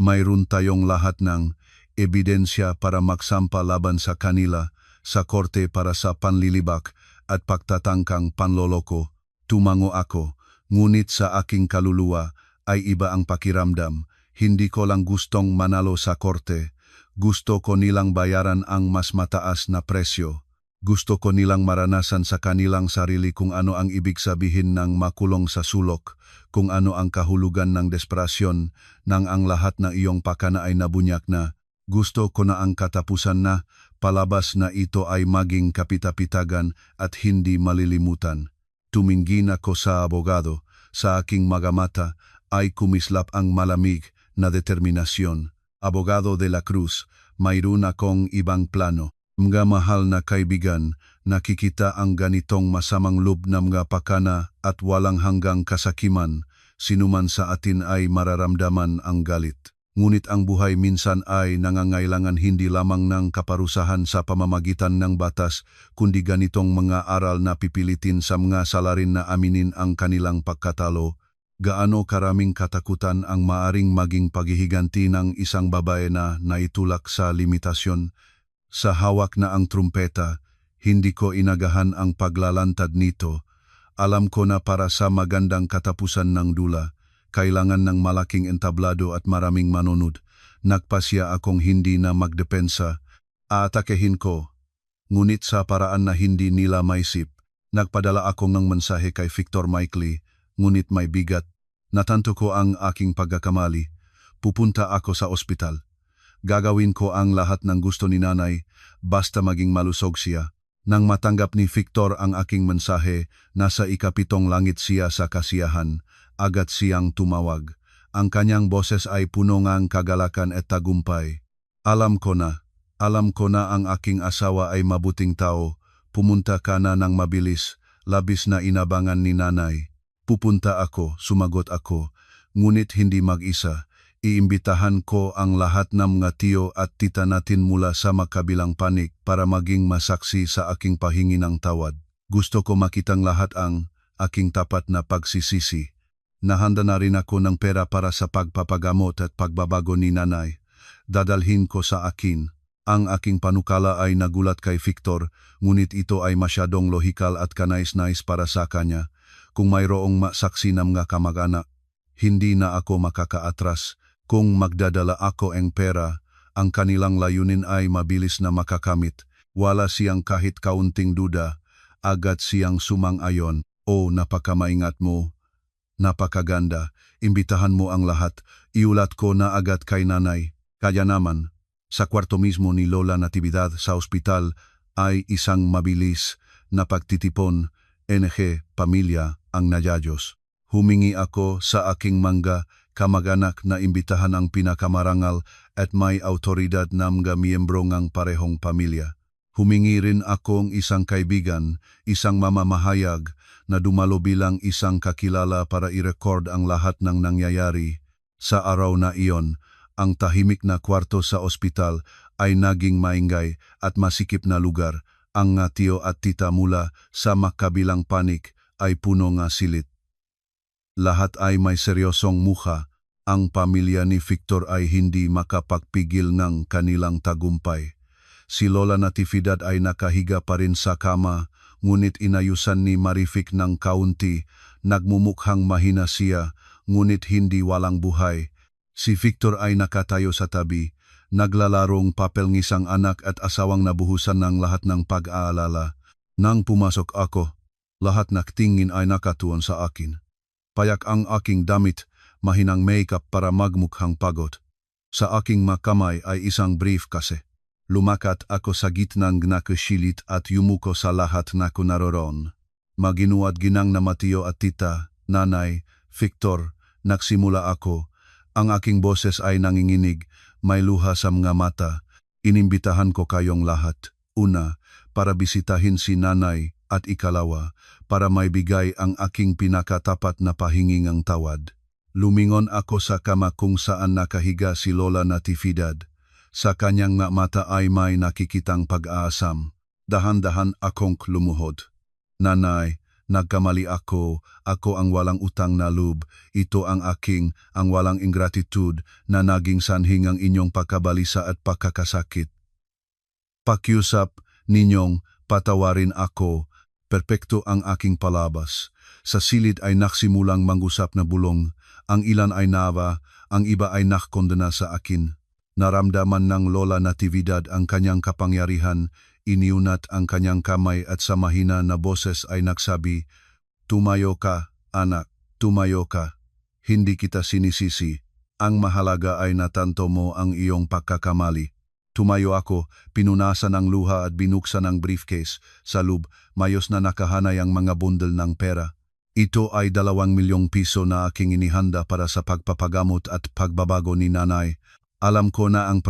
mayroon tayong lahat ng ebidensya para magsampa laban sa kanila sa korte para sa panlilibak at pagtatangkang panloloko. Tumango ako, ngunit sa aking kaluluwa ay iba ang pakiramdam. Hindi ko lang gustong manalo sa korte. Gusto ko nilang bayaran ang mas mataas na presyo. Gusto ko nilang maranasan sa kanilang sarili kung ano ang ibig sabihin ng makulong sa sulok, kung ano ang kahulugan ng desperasyon, nang ang lahat na iyong pakana ay nabunyak na. Gusto ko na ang katapusan na, palabas na ito ay maging kapitapitagan at hindi malilimutan. Tumingin ako sa abogado, sa aking magamata ay kumislap ang malamig na determinasyon. Abogado de la Cruz, mayroon akong ibang plano. Mga mahal na kaibigan, nakikita ang ganitong masamang loob na mga pakana at walang hanggang kasakiman, sinuman sa atin ay mararamdaman ang galit. Ngunit ang buhay minsan ay nangangailangan hindi lamang ng kaparusahan sa pamamagitan ng batas, kundi ganitong mga aral na pipilitin sa mga salarin na aminin ang kanilang pagkatalo. Gaano karaming katakutan ang maaring maging paghihiganti ng isang babae na naitulak sa limitasyon. Sa hawak na ang trumpeta, hindi ko inagahan ang paglalantad nito. Alam ko na para sa magandang katapusan ng dula, kailangan ng malaking entablado at maraming manunod. Nagpasya akong hindi na magdepensa. Aatakehin ko. Ngunit sa paraan na hindi nila maisip, nagpadala ako ng mensahe kay Victor Maikli, ngunit may bigat. Natanto ko ang aking pagkakamali. Pupunta ako sa ospital. Gagawin ko ang lahat ng gusto ni nanay, basta maging malusog siya. Nang matanggap ni Victor ang aking mensahe, nasa ikapitong langit siya sa kasiyahan, agad siyang tumawag. Ang kanyang boses ay puno ngang kagalakan at tagumpay. Alam ko na ang aking asawa ay mabuting tao. Pumunta ka na ng mabilis, labis na inabangan ni nanay. Pupunta ako, sumagot ako. ngunit hindi mag-isa. Iimbitahan ko ang lahat ng mga tiyo at tita natin mula sa makabilang panig para maging masaksi sa aking pahingi ng tawad. Gusto ko makitang lahat ang aking tapat na pagsisisi. Nahanda na rin ako ng pera para sa pagpapagamot at pagbabago ni nanay. Dadalhin ko sa akin. Ang aking panukala ay nagulat kay Victor, ngunit ito ay masyadong lohikal at kanais-nais para sa kanya. Kung mayroong masaksi ng mga kamag-anak, hindi na ako makakaatras. Kung magdadala ako ng pera, ang kanilang layunin ay mabilis na makakamit. Wala siyang kahit kaunting duda, agad siyang sumang-ayon. O napakamaingat mo, napakaganda, imbitahan mo ang lahat. Iulat ko na agad kay nanay. Kaya naman, sa kwarto mismo ni Lola Natividad sa ospital ay isang mabilis na pagtitipon, NG, pamilya, ang nayayos. Humingi ako sa aking mga kamag-anak na imbitahan ang pinakamarangal at may autoridad na mga miyembro ng parehong pamilya. Humingi rin akong isang kaibigan, isang mamamahayag na dumalo bilang isang kakilala para i-record ang lahat ng nangyayari. Sa araw na iyon, ang tahimik na kwarto sa ospital ay naging maingay at masikip na lugar. Ang nga tiyo at tita mula sa makabilang panig ay puno nga silit. Lahat ay may seryosong mukha. Ang pamilya ni Victor ay hindi makapagpigil ng kanilang tagumpay. Si Lola Natividad ay nakahiga pa rin sa kama, ngunit inayusan ni Marific ng kaunti. Nagmumukhang mahina siya, ngunit hindi walang buhay. Si Victor ay nakatayo sa tabi, naglalarong papel ng isang anak at asawang nabuhusan ng lahat ng pag-aalala. Nang pumasok ako, lahat naktingin ay nakatuon sa akin. Payak ang aking damit, mahinang makeup para magmukhang pagod. Sa aking makamay ay isang briefcase. Lumakat ako sa gitnang nakasilit at yumuko sa lahat na kunaroroon. Maginuad ginang na matiyo at tita, nanay, Victor, nagsimula ako. Ang aking boses ay nanginginig, may luha sa mga mata. Inimbitahan ko kayong lahat. Una, para bisitahin si nanay at ikalawa, para maibigay ang aking pinakatapat na pahingingang tawad. Lumingon ako sa kama kung saan nakahiga si Lola Natividad. Sa kanyang mata ay may nakikitang pag-aasam. Dahan-dahan akong lumuhod. Nanay, nagkamali ako ang walang utang na loob. Ito ang walang ingratitude na naging sanhi ng inyong pagkabalisa at pagkakasakit. Pakiusap ninyong patawarin ako. Perpekto ang aking palabas. Sa silid ay naksimulang mangusap na bulong. Ang ilan ay nawa, ang iba ay nakondena sa akin. Naramdaman ng Lola Natividad ang kanyang kapangyarihan. Iniunat ang kanyang kamay at sa mahina na boses ay nagsabi, "Tumayo ka, anak, tumayo ka. Hindi kita sinisisi. Ang mahalaga ay natanto mo ang iyong pagkakamali." Tumayo ako, pinunasan ang luha at binuksan ang briefcase. Sa loob, mayos na nakahanay ang mga bundle ng pera. Ito ay 2 milyong piso na aking inihanda para sa pagpapagamot at pagbabago ni nanay. Alam ko na ang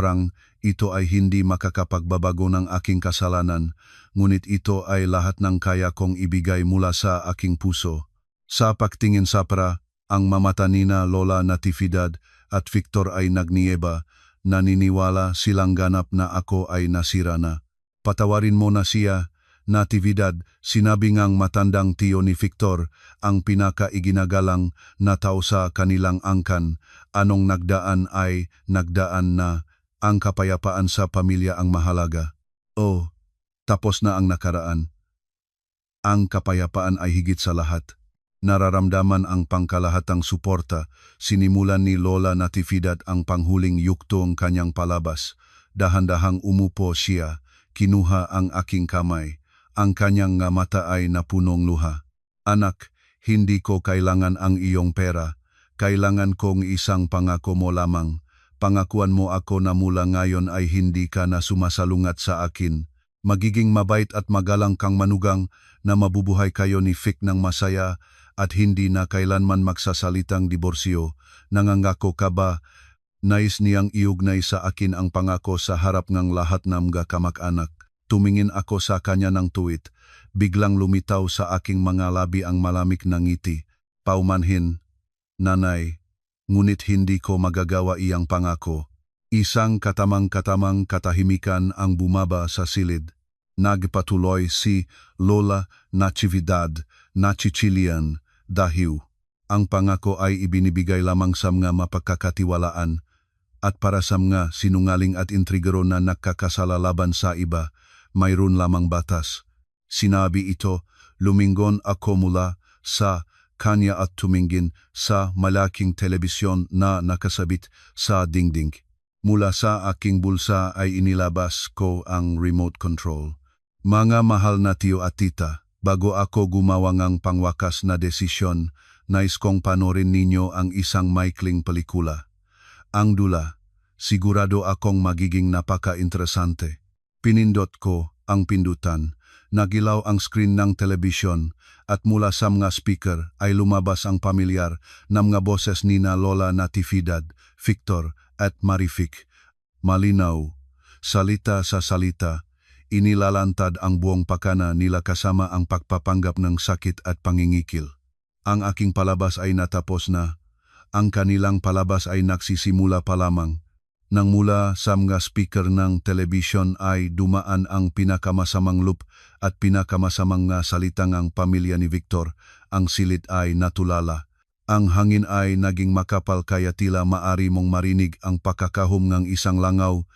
ito ay hindi makakapagbabago ng aking kasalanan, ngunit ito ay lahat ng kaya kong ibigay mula sa aking puso. Sa pagtingin sa pera, ang mamata nina Lola Natividad at Victor ay nagnieba. Naniniwala silang ganap na ako ay nasira na. Patawarin mo na siya, Natividad, sinabi ngang matandang tiyo ni Victor, ang pinaka-iginagalang na tao sa kanilang angkan. Anong nagdaan ay nagdaan na, ang kapayapaan sa pamilya ang mahalaga. Oh, tapos na ang nakaraan. Ang kapayapaan ay higit sa lahat. Nararamdaman ang pangkalahatang suporta. Sinimulan ni Lola Natividad ang panghuling yugto ng kanyang palabas. Dahan-dahang umupo siya, kinuha ang aking kamay. Ang kanyang nga mata ay napunong luha. "Anak, hindi ko kailangan ang iyong pera. Kailangan kong isang pangako mo lamang. Pangakuan mo ako na mula ngayon ay hindi ka na sumasalungat sa akin. Magiging mabait at magalang kang manugang na mabubuhay kayo ni Vic ng masaya at hindi na kailanman magsasalitang diborsyo. Nangangako ka ba? Nais niyang iugnay sa akin ang pangako sa harap ng lahat ng mga kamag-anak." Tumingin ako sa kanya ng tuwid. Biglang lumitaw sa aking mga labi ang malamig na ngiti. "Paumanhin, nanay, ngunit hindi ko magagawa iyang pangako. Isang katamang-katamang katahimikan ang bumaba sa silid. Nagpatuloy si Lola Natividad Nachichilian Dahiw. Ang pangako ay ibinibigay lamang sa mga mapagkakatiwalaan at para sa mga sinungaling at intrigero na nakakasala laban sa iba, mayroon lamang batas. Sinabi ito, lumingon ako mula sa kanya at tumingin sa malaking telebisyon na nakasabit sa dingding. Mula sa aking bulsa ay inilabas ko ang remote control. Mga mahal na tiyo at tita, bago ako gumawa ng pangwakas na desisyon, nais kong panorin ninyo ang isang maikling pelikula. Ang dula, sigurado akong magiging napaka-interesante. Pinindot ko ang pindutan, nagilaw ang screen ng telebisyon at mula sa mga speaker ay lumabas ang pamilyar na mga boses ni na Lola Natividad, Victor at Marific. Malinaw, salita sa salita, inilalantad ang buong pakana nila kasama ang pagpapanggap ng sakit at pangingikil. Ang aking palabas ay natapos na. Ang kanilang palabas ay nagsisimula pa lamang. Nang mula sa mga speaker ng telebisyon ay dumaan ang pinakamasamang loop at pinakamasamang nga salitang ang pamilya ni Victor, ang silid ay natulala. Ang hangin ay naging makapal kaya tila maari mong marinig ang pakakahum ng isang langaw.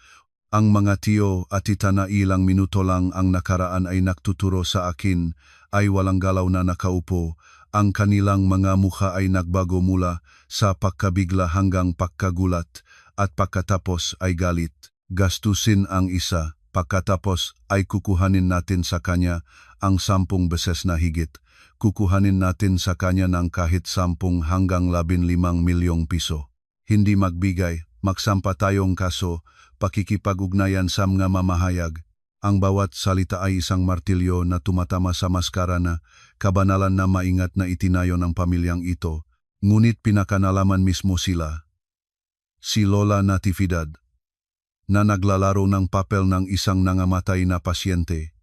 Ang mga tiyo at tita na ilang minuto lang ang nakaraan ay nagtuturo sa akin ay walang galaw na nakaupo. Ang kanilang mga mukha ay nagbago mula sa pagkabigla hanggang pagkagulat at pagkatapos ay galit. Gastusin ang isa, pagkatapos ay kukuhanin natin sa kanya ang 10 beses na higit. Kukuhanin natin sa kanya ng kahit 10 hanggang 15 milyong piso. Hindi magbigay, magsampa tayong kaso, pakikipag-ugnayan sa mga mamahayag. Ang bawat salita ay isang martilyo na tumatama sa maskara na kabanalan na maingat na itinayo ng pamilyang ito. Ngunit pinakanalaman mismo sila. Si Lola Natividad, na naglalaro ng papel ng isang nangamatay na pasyente,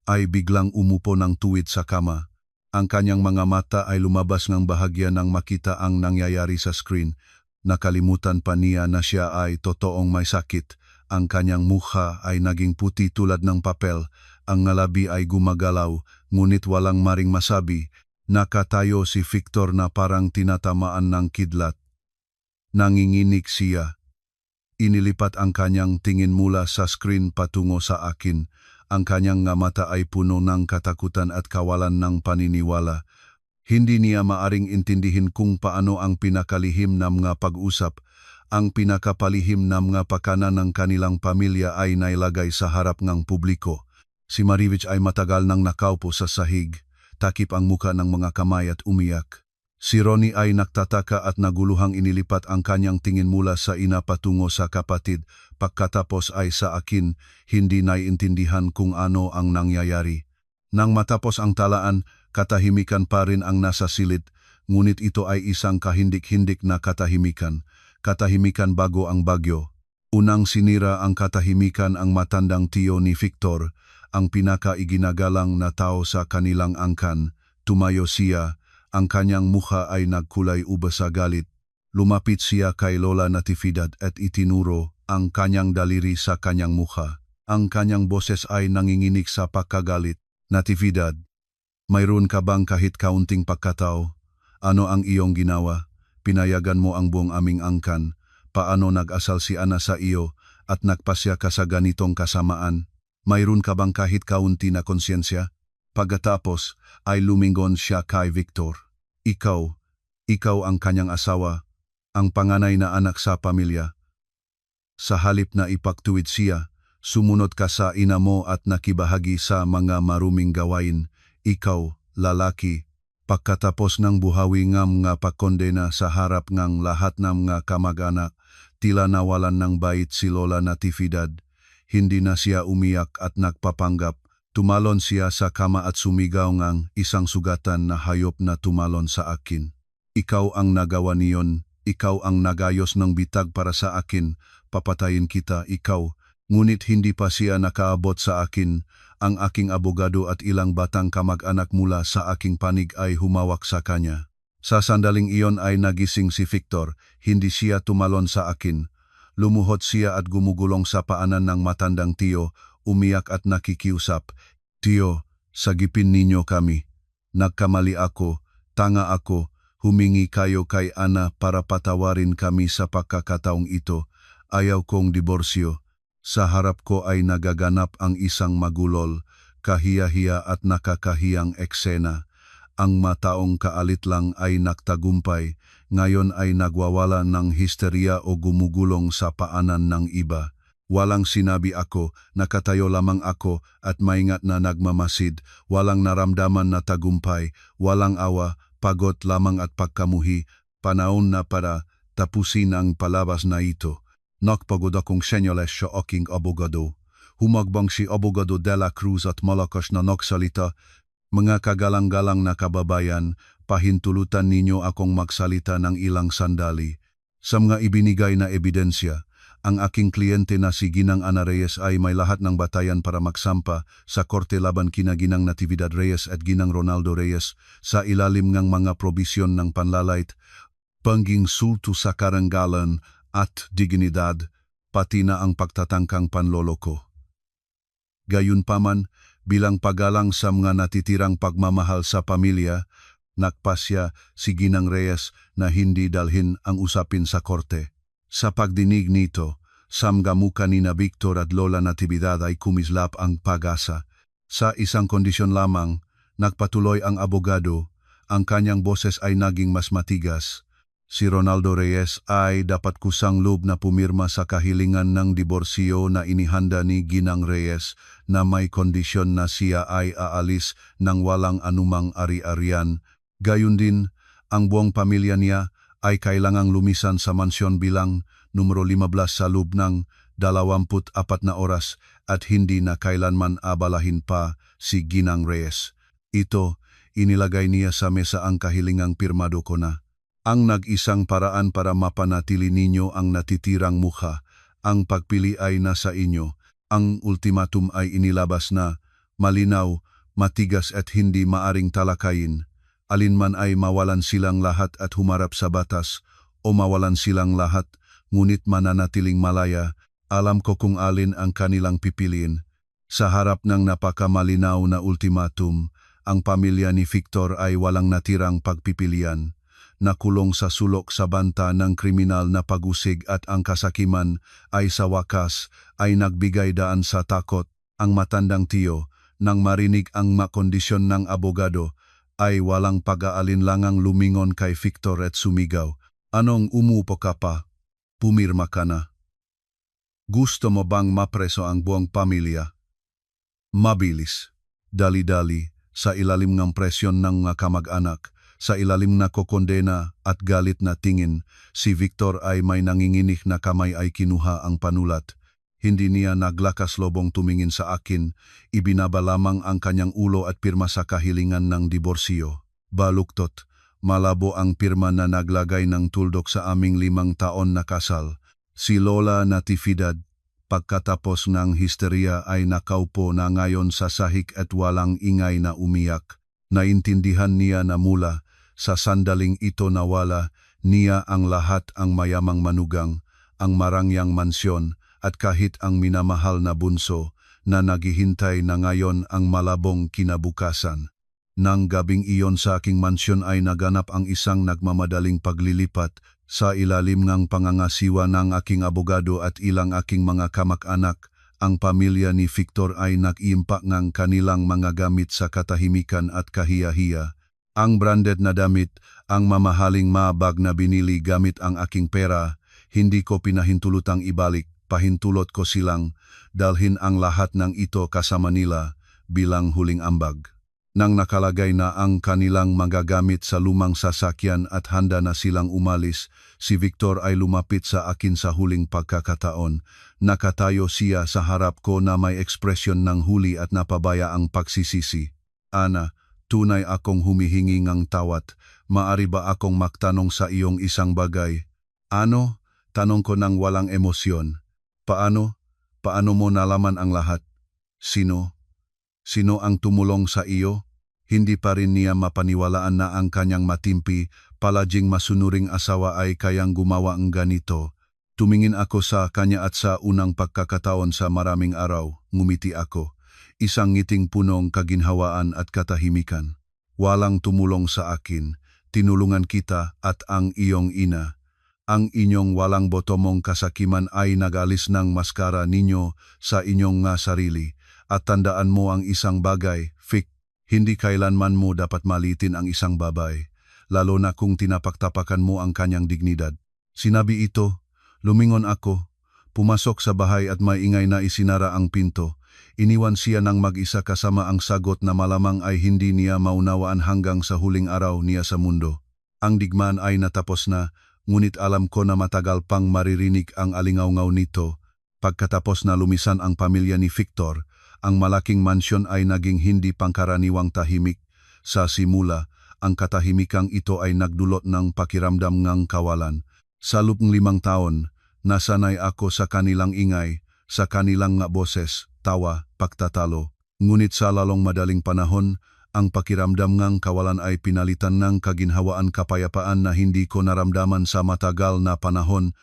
ay biglang umupo ng tuwid sa kama. Ang kanyang mga mata ay lumabas ng bahagya nang makita ang nangyayari sa screen. Nakalimutan pa niya na siya ay totoong may sakit. Ang kanyang mukha ay naging puti tulad ng papel. Ang ngalabi ay gumagalaw, ngunit walang maring masabi. Nakatayo si Victor na parang tinatamaan ng kidlat. Nanginginig siya. Inilipat ang kanyang tingin mula sa screen patungo sa akin. Ang kanyang nga mata ay puno ng katakutan at kawalan ng paniniwala. Hindi niya maaring intindihin kung paano ang pinakalihim na mga pag-usap, ang pinakapalihim na mga pakana ng kanilang pamilya ay nailagay sa harap ng publiko. Si Marivich ay matagal nang nakaupo sa sahig, takip ang muka ng mga kamay at umiyak. Si Ronnie ay nagtataka at naguluhang inilipat ang kanyang tingin mula sa ina patungo sa kapatid, pagkatapos ay sa akin, hindi naiintindihan kung ano ang nangyayari. Nang matapos ang talaan, katahimikan pa rin ang nasa silid, ngunit ito ay isang kahindik-hindik na katahimikan, katahimikan bago ang bagyo. Unang sinira ang katahimikan ang matandang tiyo ni Victor, ang pinaka-iginagalang na tao sa kanilang angkan. Tumayo siya. Ang kanyang mukha ay nagkulay uba sa galit. Lumapit siya kay Lola Natividad at itinuro ang kanyang daliri sa kanyang mukha. Ang kanyang boses ay nanginginig sa pagkagalit. Natividad, mayroon ka bang kahit kaunting pagkatao? Ano ang iyong ginawa? Pinayagan mo ang buong aming angkan. Paano nag-asal si Ana sa iyo at nagpasya ka sa ganitong kasamaan? Mayroon ka bang kahit kaunti na konsyensya? Pagkatapos ay lumingon siya kay Victor. Ikaw ang kanyang asawa, ang panganay na anak sa pamilya. Sa halip na ipagtuwid siya, sumunod ka sa ina mo at nakibahagi sa mga maruming gawain. Ikaw, lalaki, pagkatapos ng buhawi ng mga pakondena sa harap ng lahat ng mga kamag-anak, tila nawalan ng bait si Lola Natividad. Hindi na siya umiyak at nagpapanggap. Tumalon siya sa kama at sumigaw ng isang sugatan na hayop na tumalon sa akin. Ikaw ang nagawa niyon, ikaw ang nagayos ng bitag para sa akin, papatayin kita, ikaw. Ngunit hindi pa siya nakaabot sa akin, ang aking abogado at ilang batang kamag-anak mula sa aking panig ay humawak sa kanya. Sa sandaling iyon ay nagising si Victor, hindi siya tumalon sa akin. Lumuhod siya at gumugulong sa paanan ng matandang tiyo, umiyak at nakikiusap. Tiyo, sagipin ninyo kami. Nagkamali ako, tanga ako, humingi kayo kay Ana para patawarin kami sa pagkakataong ito. Ayaw kong diborsyo. Sa harap ko ay nagaganap ang isang magulol, kahiya-hiya at nakakahiyang eksena. Ang mataong kaalit lang ay nagtagumpay, ngayon ay nagwawala ng histerya o gumugulong sa paanan ng iba. Walang sinabi ako, nakatayo lamang ako at maingat na nagmamasid, walang naramdaman na tagumpay, walang awa, pagod lamang at pagkamuhi, panahon na para tapusin ang palabas na ito. Nagpagod akong senyoles sa aking abogado. Humagbang si Abogado de la Cruz at malakas na nagsalita. Mga kagalang-galang na kababayan, pahintulutan ninyo akong magsalita ng ilang sandali. Sa mga ibinigay na ebidensya, ang aking kliyente na si Ginang Ana Reyes ay may lahat ng batayan para magsampa sa korte laban kina Ginang Natividad Reyes at Ginang Ronaldo Reyes sa ilalim ng mga probisyon ng panlalait, panginsulto sa karangalan at dignidad, pati na ang pagtatangkang panloloko. Gayunpaman, bilang paggalang sa mga natitirang pagmamahal sa pamilya, nagpasya si Ginang Reyes na hindi dalhin ang usapin sa korte. Sa pagdinig nito, samgamuka ni na Victor at Lola Natividad ay kumislap ang pag-asa. Sa isang kondisyon lamang, nagpatuloy ang abogado, ang kanyang boses ay naging mas matigas. Si Ronaldo Reyes ay dapat kusang loob na pumirma sa kahilingan ng diborsyo na inihanda ni Ginang Reyes na may kondisyon na siya ay aalis ng walang anumang ari-arian. Gayun din, ang buong pamilya niya ay kailangang lumisan sa mansyon bilang numero 15 sa loob ng 24 na oras at hindi na kailanman abalahin pa si Ginang Reyes. Ito, inilagay niya sa mesa ang kahilingang pirmado ko na. Ang nag-isang paraan para mapanatili ninyo ang natitirang mukha, ang pagpili ay nasa inyo. Ang ultimatum ay inilabas na, malinaw, matigas at hindi maaring talakayin. Alinman ay mawalan silang lahat at humarap sa batas, o mawalan silang lahat, ngunit mananatiling malaya, alam ko kung alin ang kanilang pipiliin. Sa harap ng napakamalinaw na ultimatum, ang pamilya ni Victor ay walang natirang pagpipilian. Nakulong sa sulok sa banta ng kriminal na pag-usig at ang kasakiman ay sa wakas ay nagbigay daan sa takot. Ang matandang tiyo, nang marinig ang makondisyon ng abogado, ay walang pag-aalinlangang lumingon kay Victor at sumigaw. Anong umupo ka pa? Pumirma ka na. Gusto mo bang mapreso ang buong pamilya? Mabilis, dali-dali, sa ilalim ng presyon ng mga kamag-anak, sa ilalim na kokondena at galit na tingin, si Victor ay may nanginginig na kamay ay kinuha ang panulat. Hindi niya naglakas lobong tumingin sa akin, ibinaba lamang ang kanyang ulo at pirma sa kahilingan ng diborsyo. Baluktot, malabo ang pirma na naglagay ng tuldok sa aming 5 taon na kasal. Si Lola Natividad, pagkatapos ng histerya ay nakaupo na ngayon sa sahig at walang ingay na umiyak. Naintindihan niya na mula sa sandaling ito nawala niya ang lahat, ang mayamang manugang, ang marangyang mansyon at kahit ang minamahal na bunso na naghihintay na ngayon ang malabong kinabukasan. Nang gabing iyon sa aking mansyon ay naganap ang isang nagmamadaling paglilipat sa ilalim ng pangangasiwa ng aking abogado at ilang aking mga kamag-anak. Ang pamilya ni Victor ay nag-iimpak ng kanilang mga gamit sa katahimikan at kahiya-hiya. Ang branded na damit, ang mamahaling mabag na binili gamit ang aking pera, hindi ko pinahintulutang ibalik, pahintulot ko silang dalhin ang lahat ng ito kasama nila bilang huling ambag. Nang nakalagay na ang kanilang magagamit sa lumang sasakyan at handa na silang umalis, si Victor ay lumapit sa akin sa huling pagkakataon. Nakatayo siya sa harap ko na may ekspresyon ng huli at napabaya ang pagsisisi. Ana, tunay akong humihingi ng tawad. Maari ba akong magtanong sa iyong isang bagay? Ano? Tanong ko ng walang emosyon. Paano? Paano mo nalaman ang lahat? Sino? Sino ang tumulong sa iyo? Hindi pa rin niya mapaniwalaan na ang kanyang matimpi, palaging masunuring asawa ay kayang gumawa ng ganito. Tumingin ako sa kanya at sa unang pagkakataon sa maraming araw, ngumiti ako. Isang ngiting punong kaginhawaan at katahimikan. Walang tumulong sa akin, tinulungan kita at ang iyong ina. Ang inyong walang botomong kasakiman ay nag-alis ng maskara ninyo sa inyong nga sarili. At tandaan mo ang isang bagay, Vic, hindi kailanman mo dapat malitin ang isang babae, lalo na kung tinapaktapakan mo ang kanyang dignidad. Sinabi ito, lumingon ako, pumasok sa bahay at may ingay na isinara ang pinto. Iniwan siya ng mag-isa kasama ang sagot na malamang ay hindi niya maunawaan hanggang sa huling araw niya sa mundo. Ang digmaan ay natapos na, ngunit alam ko na matagal pang maririnig ang alingaw-ngaw nito. Pagkatapos na lumisan ang pamilya ni Victor, ang malaking mansyon ay naging hindi pangkaraniwang tahimik. Sa simula, ang katahimikang ito ay nagdulot ng pakiramdam ng kawalan. Sa loob ng 5 taon, nasanay ako sa kanilang ingay, sa kanilang nga boses, tawa, pagtatalo. Ngunit sa lalong madaling panahon, ang pakiramdam ng kawalan ay pinalitan ng kaginhawaan kapayapaan na hindi ko naramdaman sa matagal na panahon.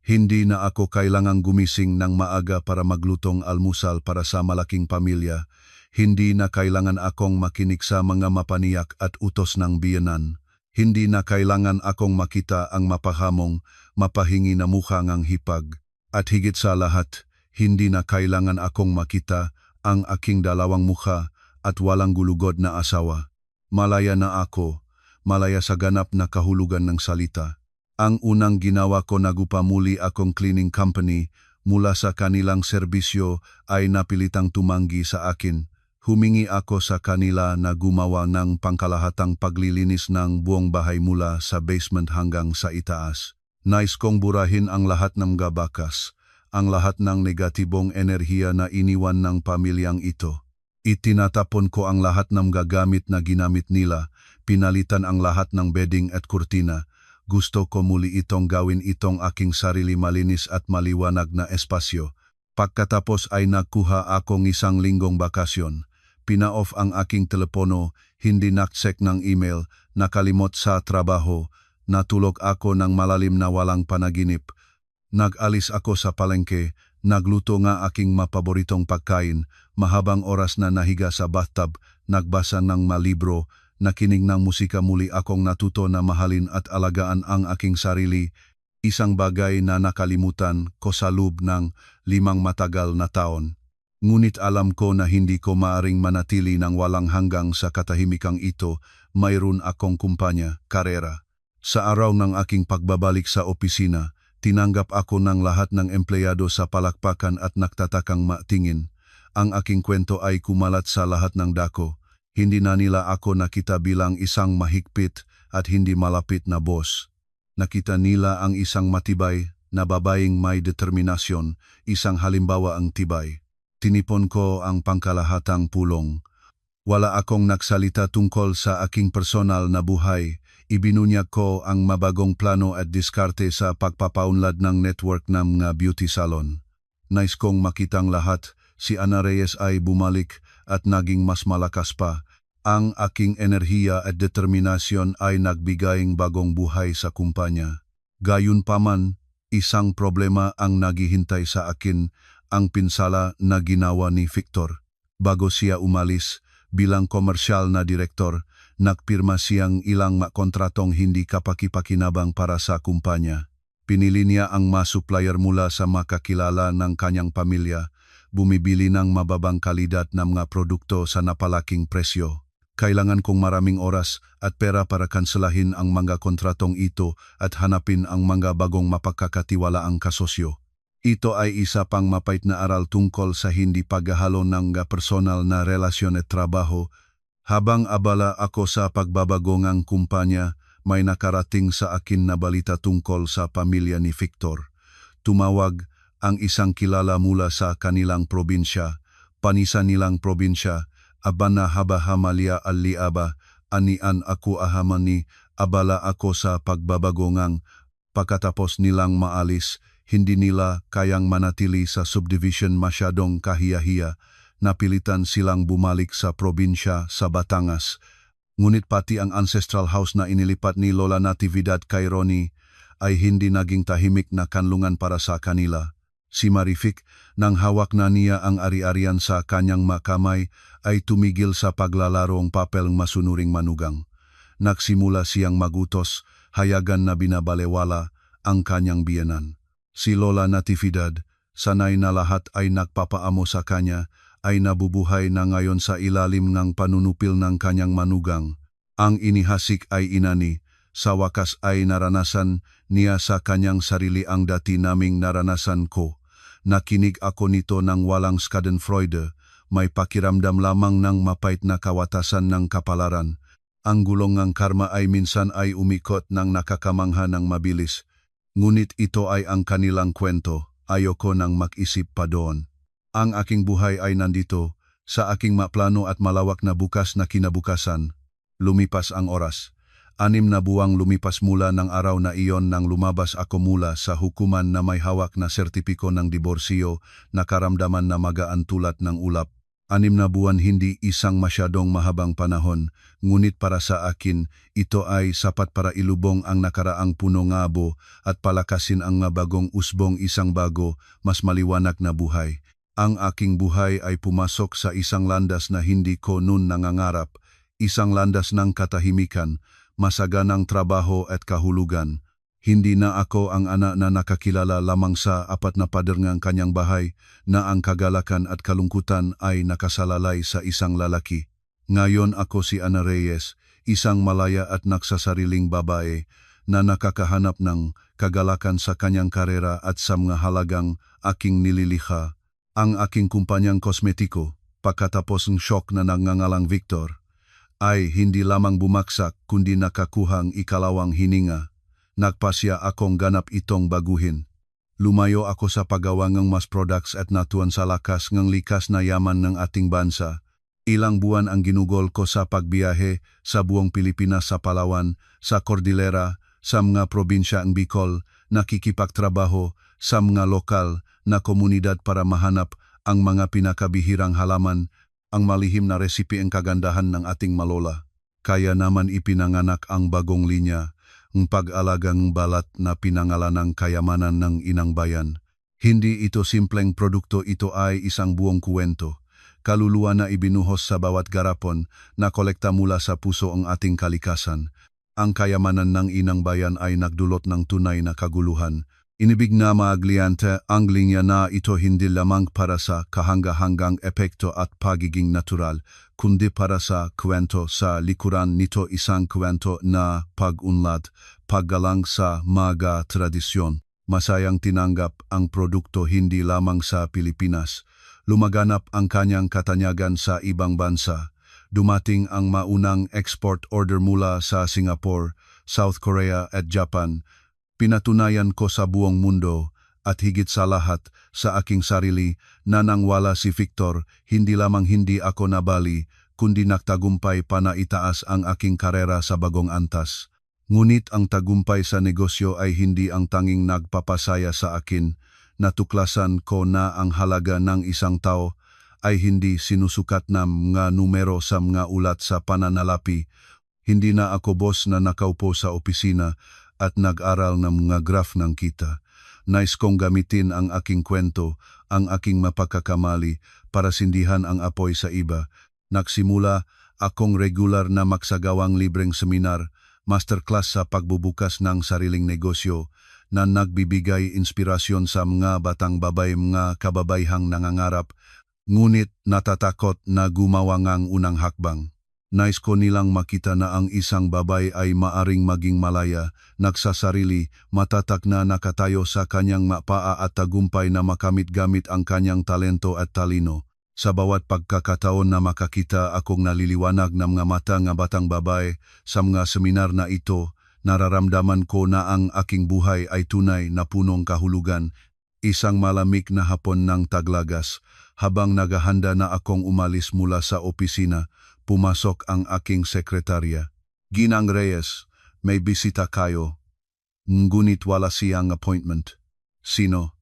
Hindi na ako kailangang gumising ng maaga para maglutong almusal para sa malaking pamilya. Hindi na kailangan akong makinig sa mga mapaniyak at utos ng biyenan. Hindi na kailangan akong makita ang mapahamong, mapahingi na mukha ngang hipag. At higit sa lahat, hindi na kailangan akong makita ang aking dalawang mukha at walang gulugod na asawa. Malaya na ako, malaya sa ganap na kahulugan ng salita. Ang unang ginawa ko nagupamuli akong cleaning company mula sa kanilang serbisyo ay napilitang tumanggi sa akin. Humingi ako sa kanila na gumawa ng pangkalahatang paglilinis ng buong bahay mula sa basement hanggang sa itaas. Nais kong burahin ang lahat ng gabakas, ang lahat ng negatibong enerhiya na iniwan ng pamilyang ito. Itinatapon ko ang lahat ng gagamit na ginamit nila, pinalitan ang lahat ng bedding at kurtina. Gusto ko muli itong gawin itong aking sarili malinis at maliwanag na espasyo. Pagkatapos ay nakuha akong 1 linggong bakasyon. Pina-off ang aking telepono, hindi nakcheck ng email, nakalimot sa trabaho, natulog ako ng malalim na walang panaginip. Nag-alis ako sa palengke, nagluto nga aking mapaboritong pagkain, mahabang oras na nahiga sa bathtub, nagbasa ng malibro, nakinig ng musika muli akong natuto na mahalin at alagaan ang aking sarili, isang bagay na nakalimutan ko sa loob ng 5 matagal na taon. Ngunit alam ko na hindi ko maaring manatili ng walang hanggang sa katahimikang ito, mayroon akong kumpanya, karera. Sa araw ng aking pagbabalik sa opisina, tinanggap ako ng lahat ng empleyado sa palakpakan at nagtatakang matingin. Ang aking kwento ay kumalat sa lahat ng dako. Hindi na nila ako nakita bilang isang mahigpit at hindi malapit na boss. Nakita nila ang isang matibay na babaeng may determinasyon, isang halimbawa ang tibay. Tinipon ko ang pangkalahatang pulong. Wala akong nagsalita tungkol sa aking personal na buhay. Ibinunyag ko ang mabagong plano at diskarte sa pagpapaunlad ng network ng mga beauty salon. Nais kong makitang lahat, si Ana Reyes ay bumalik at naging mas malakas pa. Ang aking enerhiya at determinasyon ay nagbigayng bagong buhay sa kumpanya. Gayunpaman, isang problema ang naghihintay sa akin, ang pinsala na ginawa ni Victor. Bago siya umalis, bilang komersyal na direktor, nagpirma siyang ilang kontratong hindi kapaki-pakinabang para sa kumpanya. Pinili niya ang mga supplier mula sa makakilala ng kanyang pamilya, bumibili ng mababang kalidad ng mga produkto sa napalaking presyo. Kailangan kong maraming oras at pera para kanselahin ang mga kontratong ito at hanapin ang mga bagong mapagkakatiwalaang kasosyo. Ito ay isa pang mapait na aral tungkol sa hindi paghahalo ng personal na relasyon at trabaho. Habang abala ako sa pagbabago ng kumpanya, may nakarating sa akin na balita tungkol sa pamilya ni Victor. Tumawag ang isang kilala mula sa kanilang probinsya, panisa nilang probinsya, abana haba hamalia aliaba, anian ako ahamani, abala ako sa pagbabago ngang. Pagkatapos nilang maalis, hindi nila kayang manatili sa subdivision masyadong kahiya-hiya, napilitan silang bumalik sa probinsya sa Batangas. Ngunit pati ang ancestral house na inilipat ni Lola Natividad kay Ronnie ay hindi naging tahimik na kanlungan para sa kanila. Si Marific, nang hawak na niya ang ari-arian sa kanyang makamay, ay tumigil sa paglalarong papel masunuring manugang. Nagsimula siyang magutos, hayagan na binabalewala ang kanyang biyenan. Si Lola Natividad, sanay na lahat ay nagpapaamo sa kanya, ay nabubuhay na ngayon sa ilalim ng panunupil ng kanyang manugang. Ang inihasik ay inani, sa wakas ay naranasan niya sa kanyang sarili ang dati naming naranasan ko. Nakinig ako nito ng walang schadenfreude, may pakiramdam lamang ng mapait na kawatasan ng kapalaran. Ang gulong ng karma ay minsan ay umikot ng nakakamangha ng mabilis. Ngunit ito ay ang kanilang kwento, ayoko nang mag-isip pa doon. Ang aking buhay ay nandito, sa aking maplano at malawak na bukas na kinabukasan. Lumipas ang oras. 6 na buwang lumipas mula ng araw na iyon nang lumabas ako mula sa hukuman na may hawak na sertipiko ng diborsyo na karamdaman na magaan tulad ng ulap. 6 na buwan hindi isang masyadong mahabang panahon, ngunit para sa akin, ito ay sapat para ilubong ang nakaraang puno ngabo at palakasin ang bagong usbong isang bago, mas maliwanag na buhay. Ang aking buhay ay pumasok sa isang landas na hindi ko noon nangangarap, isang landas ng katahimikan, masaganang trabaho at kahulugan. Hindi na ako ang anak na nakakilala lamang sa 4 na pader ng kanyang bahay, na ang kagalakan at kalungkutan ay nakasalalay sa isang lalaki. Ngayon ako si Ana Reyes, isang malaya at nagsasariling babae na nakakahanap ng kagalakan sa kanyang karera at sa mga halagang aking nililikha. Ang aking kumpanyang kosmetiko, pagkatapos ng shock na nagngangalang Victor, ay hindi lamang bumaksak kundi nakakuhang ikalawang hininga. Nagpasya akong ganap itong baguhin. Lumayo ako sa paggawa ng mass products at natuan sa lakas ng likas na yaman ng ating bansa. Ilang buwan ang ginugol ko sa pagbiyahe sa buong Pilipinas, sa Palawan, sa Cordillera, sa mga probinsya ng Bicol, nakikipagtrabaho sa mga lokal na komunidad para mahanap ang mga pinakabihirang halaman, ang malihim na resipi ang kagandahan ng ating malola. Kaya naman ipinanganak ang bagong linya, ang pag-alagang balat na pinangalan ng kayamanan ng inang bayan. Hindi ito simpleng produkto, ito ay isang buong kuwento. Kaluluwa na ibinuhos sa bawat garapon na kolekta mula sa puso ang ating kalikasan. Ang kayamanan ng inang bayan ay nagdulot ng tunay na kaguluhan. Inibig na mga kliyente ang linya na ito hindi lamang para sa kahanga-hanggang epekto at pagiging natural, kundi para sa kwento sa likuran nito, isang kwento na pag-unlad, paggalang sa mga tradisyon. Masayang tinanggap ang produkto hindi lamang sa Pilipinas. Lumaganap ang kanyang katanyagan sa ibang bansa. Dumating ang maunang export order mula sa Singapore, South Korea at Japan. Pinatunayan ko sa buong mundo at higit sa lahat sa aking sarili na nang wala si Victor, hindi lamang hindi ako nabali, kundi nagtagumpay pa na itaas ang aking karera sa bagong antas. Ngunit ang tagumpay sa negosyo ay hindi ang tanging nagpapasaya sa akin. Natuklasan ko na ang halaga ng isang tao ay hindi sinusukat ng mga numero sa mga ulat sa pananalapi. Hindi na ako boss na nakaupo sa opisina at nag-aral ng mga graph ng kita. Nais kong gamitin ang aking kwento, ang aking mapagkakamali para sindihan ang apoy sa iba. Nagsimula akong regular na magsagawang libreng seminar, masterclass sa pagbubukas ng sariling negosyo na nagbibigay inspirasyon sa mga batang babay, mga kababayhang nangangarap, ngunit natatakot na gumawa ng unang hakbang. Nais ko nilang makita na ang isang babay ay maaring maging malaya, nagsasarili, matatag na nakatayo sa kanyang mapaa at tagumpay na makamit-gamit ang kanyang talento at talino. Sa bawat pagkakataon na makakita akong naliliwanag ng mga mata ng batang babae sa mga seminar na ito, nararamdaman ko na ang aking buhay ay tunay na punong kahulugan. Isang malamig na hapon ng taglagas, habang naghahanda na akong umalis mula sa opisina, pumasok ang aking sekretarya. Ginang Reyes, may bisita kayo. Ngunit wala siyang appointment. Sino?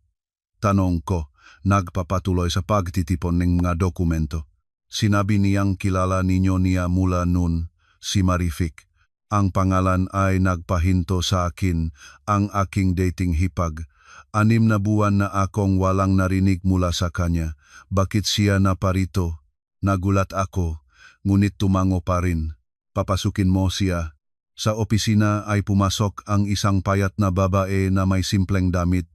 Tanong ko, nagpapatuloy sa pagtitipon ng mga dokumento. Sinabi niyang kilala ninyo niya mula noon. si Marivic. Ang pangalan ay nagpahinto sa akin, ang aking dating hipag. 6 na buwan na akong walang narinig mula sa kanya. Bakit siya na parito? Nagulat ako, ngunit tumango pa rin. Papasukin mo siya. Sa opisina ay pumasok ang isang payat na babae na may simpleng damit.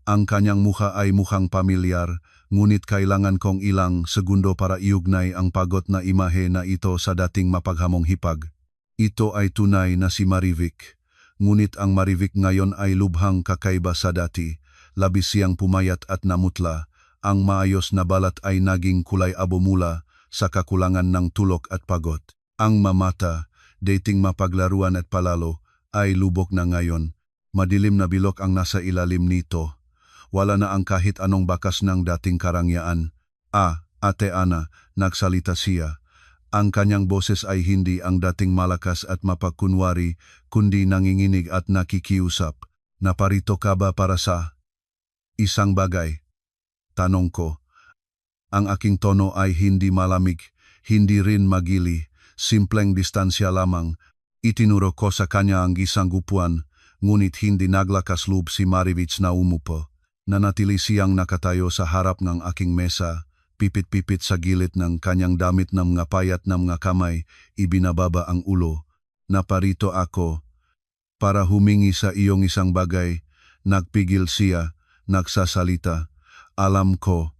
Ang kanyang mukha ay mukhang pamilyar, ngunit kailangan kong ilang segundo para iugnay ang pagod na imahe na ito sa dating mapaghamong hipag. Ito ay tunay na si Marivic, ngunit ang Marivic ngayon ay lubhang kakaiba sa dati. Labis siyang pumayat at namutla. Ang maayos na balat ay naging kulay abo mula sa kakulangan ng tulog at pagod. Ang mamata, dating mapaglaruan at palalo, ay lubok na ngayon. Madilim na bilog ang nasa ilalim nito. Wala na ang kahit anong bakas ng dating karangyaan. Ate Ana, nagsalita siya. Ang kanyang boses ay hindi ang dating malakas at mapagkunwari, kundi nanginginig at nakikiusap. Naparito ka ba para sa isang bagay? Tanong ko. Ang aking tono ay hindi malamig, hindi rin magili, simpleng distansya lamang. Itinuro ko sa kanya ang isang upuan, ngunit hindi naglakas loob si Marivic na umupo. Nanatili siyang nakatayo sa harap ng aking mesa, pipit-pipit sa gilid ng kanyang damit na mga payat na mga kamay, ibinababa ang ulo. Naparito ako para humingi sa iyong isang bagay. Nagpigil siya, nagsasalita. Alam ko,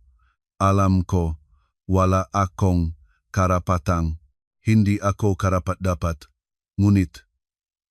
wala akong karapatang, hindi ako karapat-dapat. Ngunit,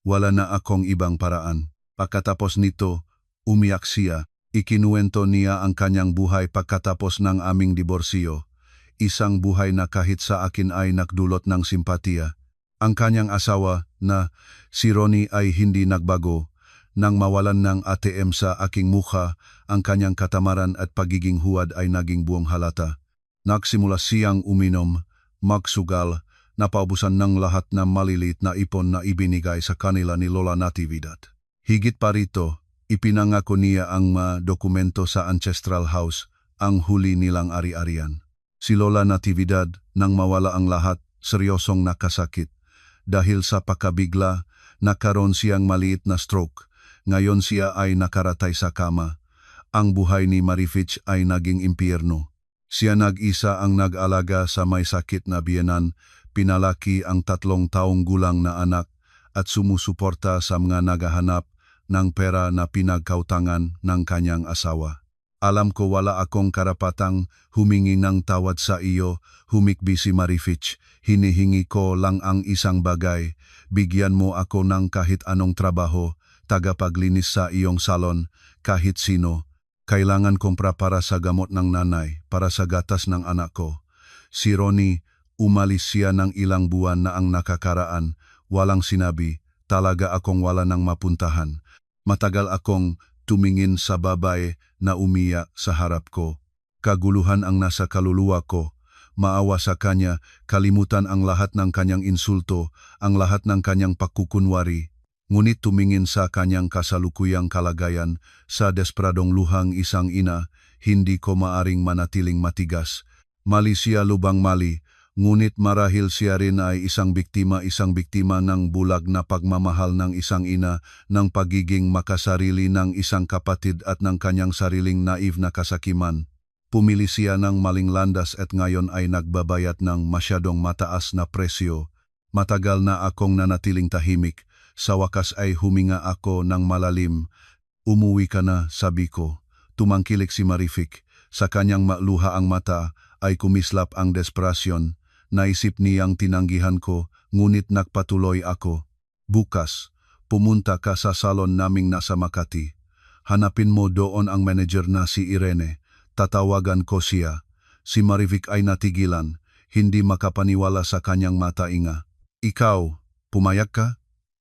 wala na akong ibang paraan. Pagkatapos nito, umiyak siya. Ikinuwento niya ang kanyang buhay pagkatapos ng aming diborsyo. Isang buhay na kahit sa akin ay nagdulot ng simpatiya. Ang kanyang asawa na si Ronnie ay hindi nagbago. Nang mawalan ng ATM sa aking mukha, ang kanyang katamaran at pagiging huwad ay naging buong halata. Nagsimula siyang uminom, magsugal, napaubusan ng lahat ng maliliit na ipon na ibinigay sa kanila ni Lola Natividad. Higit pa rito, ipinangako niya ang dokumento sa Ancestral House, ang huli nilang ari-arian. Si Lola Natividad, nang mawala ang lahat, seryosong nakasakit. Dahil sa pakabigla, nakaroon siyang maliit na stroke. Ngayon siya ay nakaratay sa kama. Ang buhay ni Marivic ay naging impyerno. Siya nag-isa ang nag-alaga sa may sakit na biyenan, pinalaki ang 3 taong gulang na anak, at sumusuporta sa mga naghahanap ng pera na pinagkautangan ng kanyang asawa. Alam ko wala akong karapatang humingi ng tawad sa iyo, humikbi si Marivic. Hinihingi ko lang ang isang bagay, bigyan mo ako ng kahit anong trabaho, tagapaglinis sa iyong salon, kahit sino. Kailangan kumpra para sa gamot ng nanay, para sa gatas ng anak ko. Si Ronnie, umalis siya ng ilang buwan na ang nakakaraan, walang sinabi, talaga akong wala ng mapuntahan. Matagal akong tumingin sa babae na umiyak sa harap ko. Kaguluhan ang nasa kaluluwa ko. Maawa sa kanya, kalimutan ang lahat ng kanyang insulto, ang lahat ng kanyang pagkukunwari. Ngunit tumingin sa kanyang kasalukuyang kalagayan, sa desperadong luhang isang ina, hindi ko maaring manatiling matigas. Mali siya lubang mali, ngunit marahil siya rin ay isang biktima ng bulag na pagmamahal ng isang ina, ng pagiging makasarili ng isang kapatid at ng kanyang sariling naive na kasakiman. Pumili siya ng maling landas at ngayon ay nagbabayad ng masyadong mataas na presyo. Matagal na akong nanatiling tahimik. Sa wakas ay huminga ako ng malalim. Umuwi ka na, sabi ko. Tumangkilik si Marivic. Sa kanyang maluha ang mata ay kumislap ang desperasyon. Naisip niyang tinanggihan ko, ngunit nagpatuloy ako. Bukas, pumunta ka sa salon naming nasa Makati. Hanapin mo doon ang manager na si Irene. Tatawagan ko siya. Si Marivic ay natigilan, hindi makapaniwala sa kanyang matainga. Ikaw, pumayag ka?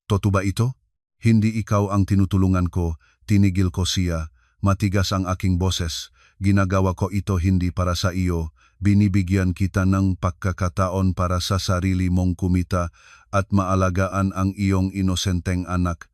Totoo ba ito? Hindi ikaw ang tinutulungan ko, tinigil ko siya. Matigas ang aking boses. Ginagawa ko ito hindi para sa iyo. Binibigyan kita ng pagkakataon para sa sarili mong kumita at maalagaan ang iyong inosenteng anak.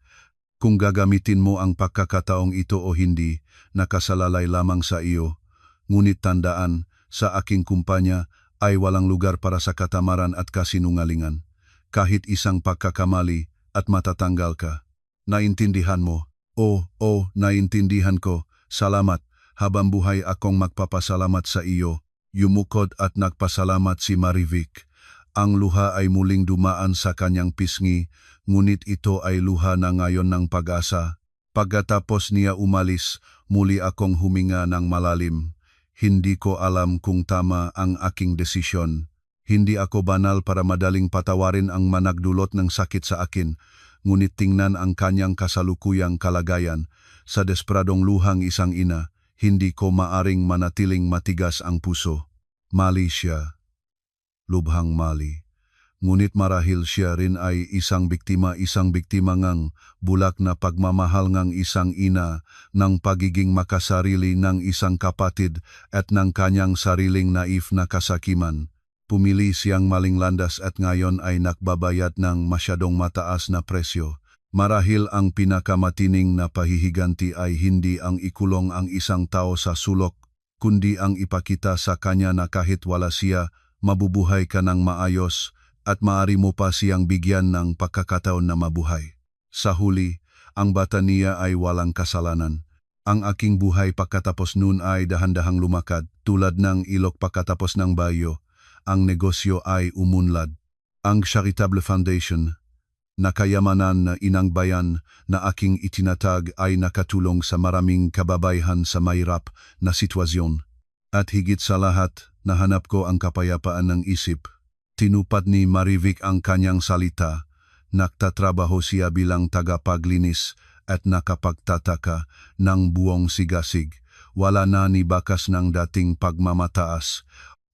Kung gagamitin mo ang pagkakataong ito o hindi, nakasalalay lamang sa iyo. Ngunit tandaan, sa aking kumpanya ay walang lugar para sa katamaran at kasinungalingan. kahit isang pagkakamali at matatanggal ka. Naintindihan mo? Oo, naintindihan ko. Salamat. Habang buhay akong magpapasalamat sa iyo. Yumukod at nagpasalamat si Marivic. Ang luha ay muling dumaan sa kanyang pisngi, ngunit ito ay luha na ngayon ng pag-asa. Pagkatapos niya umalis, muli akong huminga ng malalim. Hindi ko alam kung tama ang aking desisyon. Hindi ako banal para madaling patawarin ang managdulot ng sakit sa akin, ngunit tingnan ang kanyang kasalukuyang kalagayan. Sa desperadong luhang isang ina, hindi ko maaring manatiling matigas ang puso. Mali siya. Lubhang mali. Ngunit marahil siya rin ay isang biktima ngang bulak na pagmamahal ngang isang ina, ng pagiging makasarili ng isang kapatid at ng kanyang sariling naif na kasakiman. Pumili siyang maling landas at ngayon ay nakbabayad ng masyadong mataas na presyo. Marahil ang pinakamatining na pahihiganti ay hindi ang ikulong ang isang tao sa sulok, kundi ang ipakita sa kanya na kahit wala siya, mabubuhay ka ng maayos at maaari mo pa siyang bigyan ng pagkakataon na mabuhay. Sa huli, ang bata niya ay walang kasalanan. Ang aking buhay pagkatapos nun ay dahan-dahang lumakad, tulad ng ilog pagkatapos ng bayo. Ang negosyo ay umunlad. Ang Charitable Foundation, na kayamanan na inang bayan na aking itinatag ay nakatulong sa maraming kababayan sa mahirap na sitwasyon. At higit sa lahat, nahanap ko ang kapayapaan ng isip. Tinupad ni Marivic ang kanyang salita. Nagtatrabaho siya bilang tagapaglinis at nakapagtataka ng buong sigasig. Wala na ni bakas ng dating pagmamataas.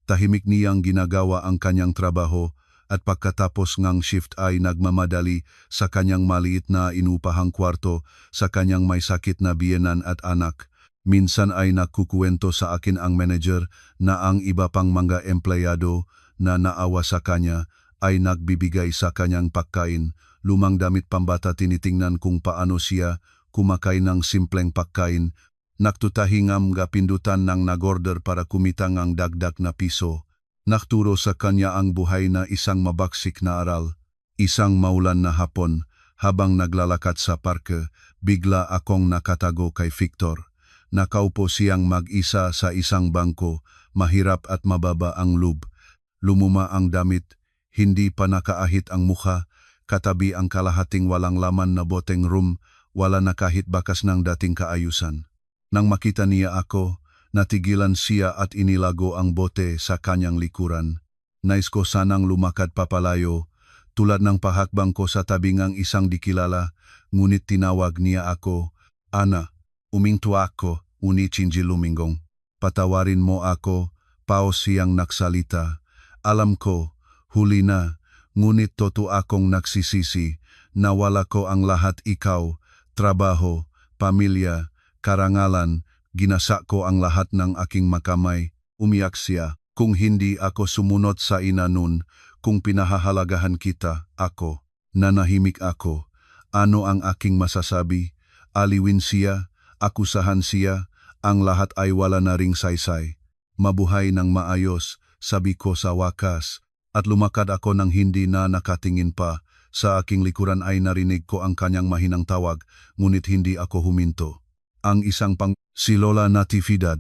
Tahimik niyang ginagawa ang kanyang trabaho at pagkatapos ngang shift ay nagmamadali sa kanyang maliit na inupahang kwarto sa kanyang may sakit na biyenan at anak. Minsan ay nakukuwento sa akin ang manager na ang iba pang mga empleyado na naawa sa kanya ay nagbibigay sa kanyang pagkain, lumang damit pambata. Tinitingnan kung paano siya kumakain ng simpleng pagkain. Naktutahingam nga pindutan ng nag-order para kumita ng dagdag na piso. Nakturo sa kanya ang buhay na isang mabaksik na aral. Isang maulan na hapon, habang naglalakad sa parke, bigla akong nakatago kay Victor. Nakaupo siyang mag-isa sa isang bangko, mahirap at mababa ang loob. Lumuma ang damit, hindi pa nakaahit ang mukha, katabi ang kalahating walang laman na boteng rum, wala na kahit bakas ng dating kaayusan. Nang makita niya ako, natigilan siya at inilago ang bote sa kanyang likuran. Nais ko sanang lumakad papalayo, tulad ng pahakbang ko sa tabingang isang dikilala, ngunit tinawag niya ako. Ana, uminto ako, unichinji lumingong. Patawarin mo ako, paos siyang naksalita. Alam ko, huli na, ngunit totoo akong nagsisisi, nawala ko ang lahat ikaw, trabaho, pamilya, karangalan, ginasa ko ang lahat ng aking makamay. Umiyak siya. Kung hindi ako sumunod sa ina nun, kung pinahahalagahan kita, ako, nanahimik ako. Ano ang aking masasabi? Aliwin siya, akusahan siya, ang lahat ay wala na ring saysay. Mabuhay ng maayos, sabi ko sa wakas, at lumakad ako ng hindi na nakatingin pa. Sa aking likuran ay narinig ko ang kanyang mahinang tawag, ngunit hindi ako huminto. Ang isang si Lola Natividad,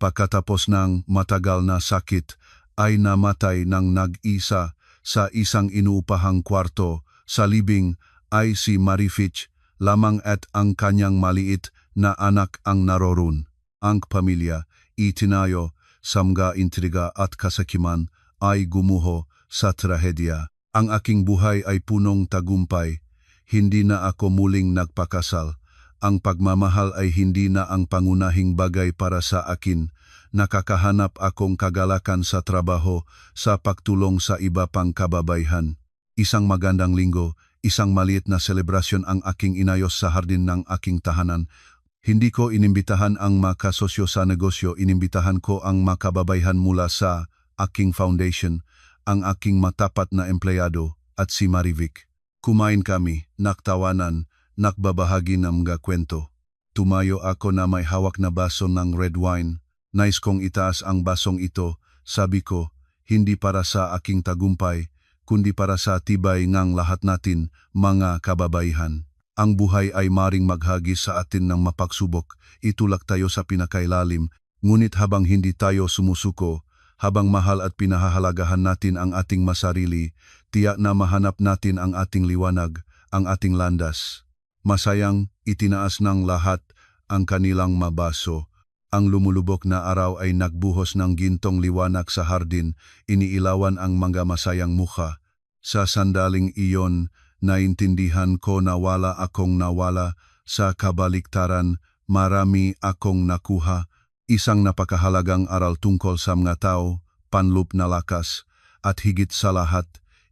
pagkatapos ng matagal na sakit, ay namatay ng nag-isa sa isang inuupahang kwarto. Sa libing ay si Marivic lamang at ang kanyang maliit na anak ang naroon. Ang pamilya, itinayo, samga intriga at kasakiman, ay gumuho sa trahedya. Ang aking buhay ay punong tagumpay. Hindi na ako muling nagpakasal. Ang pagmamahal ay hindi na ang pangunahing bagay para sa akin. Nakakahanap akong kagalakan sa trabaho, sa pagtulong sa iba pang kababayan. Isang magandang linggo, isang maliit na selebrasyon ang aking inayos sa hardin ng aking tahanan. Hindi ko inimbitahan ang makasosyo sa negosyo, inimbitahan ko ang makababayan mula sa aking foundation, ang aking matapat na empleyado at si Marivic. Kumain kami, naktawanan, nakbabahagi ng mga kwento. Tumayo ako na may hawak na baso ng red wine. Nais kong itaas ang basong ito, sabi ko, hindi para sa aking tagumpay, kundi para sa tibay ngang lahat natin, mga kababaihan. Ang buhay ay maring maghagis sa atin ng mapagsubok, itulak tayo sa pinakailalim, ngunit habang hindi tayo sumusuko, habang mahal at pinahahalagahan natin ang ating masarili, tiyak na mahanap natin ang ating liwanag, ang ating landas. Masayang itinaas ng lahat ang kanilang mabaso. Ang lumulubok na araw ay nagbuhos ng gintong liwanag sa hardin, iniilawan ang mga masayang mukha. Sa sandaling iyon, naintindihan ko na wala akong nawala, sa kabaliktaran, marami akong nakuha. Isang napakahalagang aral tungkol sa mga tao, panlup na lakas, at higit sa lahat,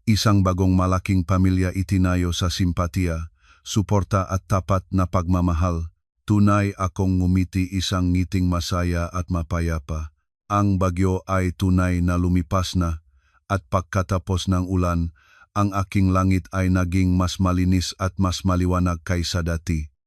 isang bagong malaking pamilya itinayo sa simpatiya, suporta at tapat na pagmamahal. Tunay akong ngumiti, isang ngiting masaya at mapayapa. Ang bagyo ay tunay na lumipas na, at pagkatapos ng ulan, ang aking langit ay naging mas malinis at mas maliwanag kaysa dati.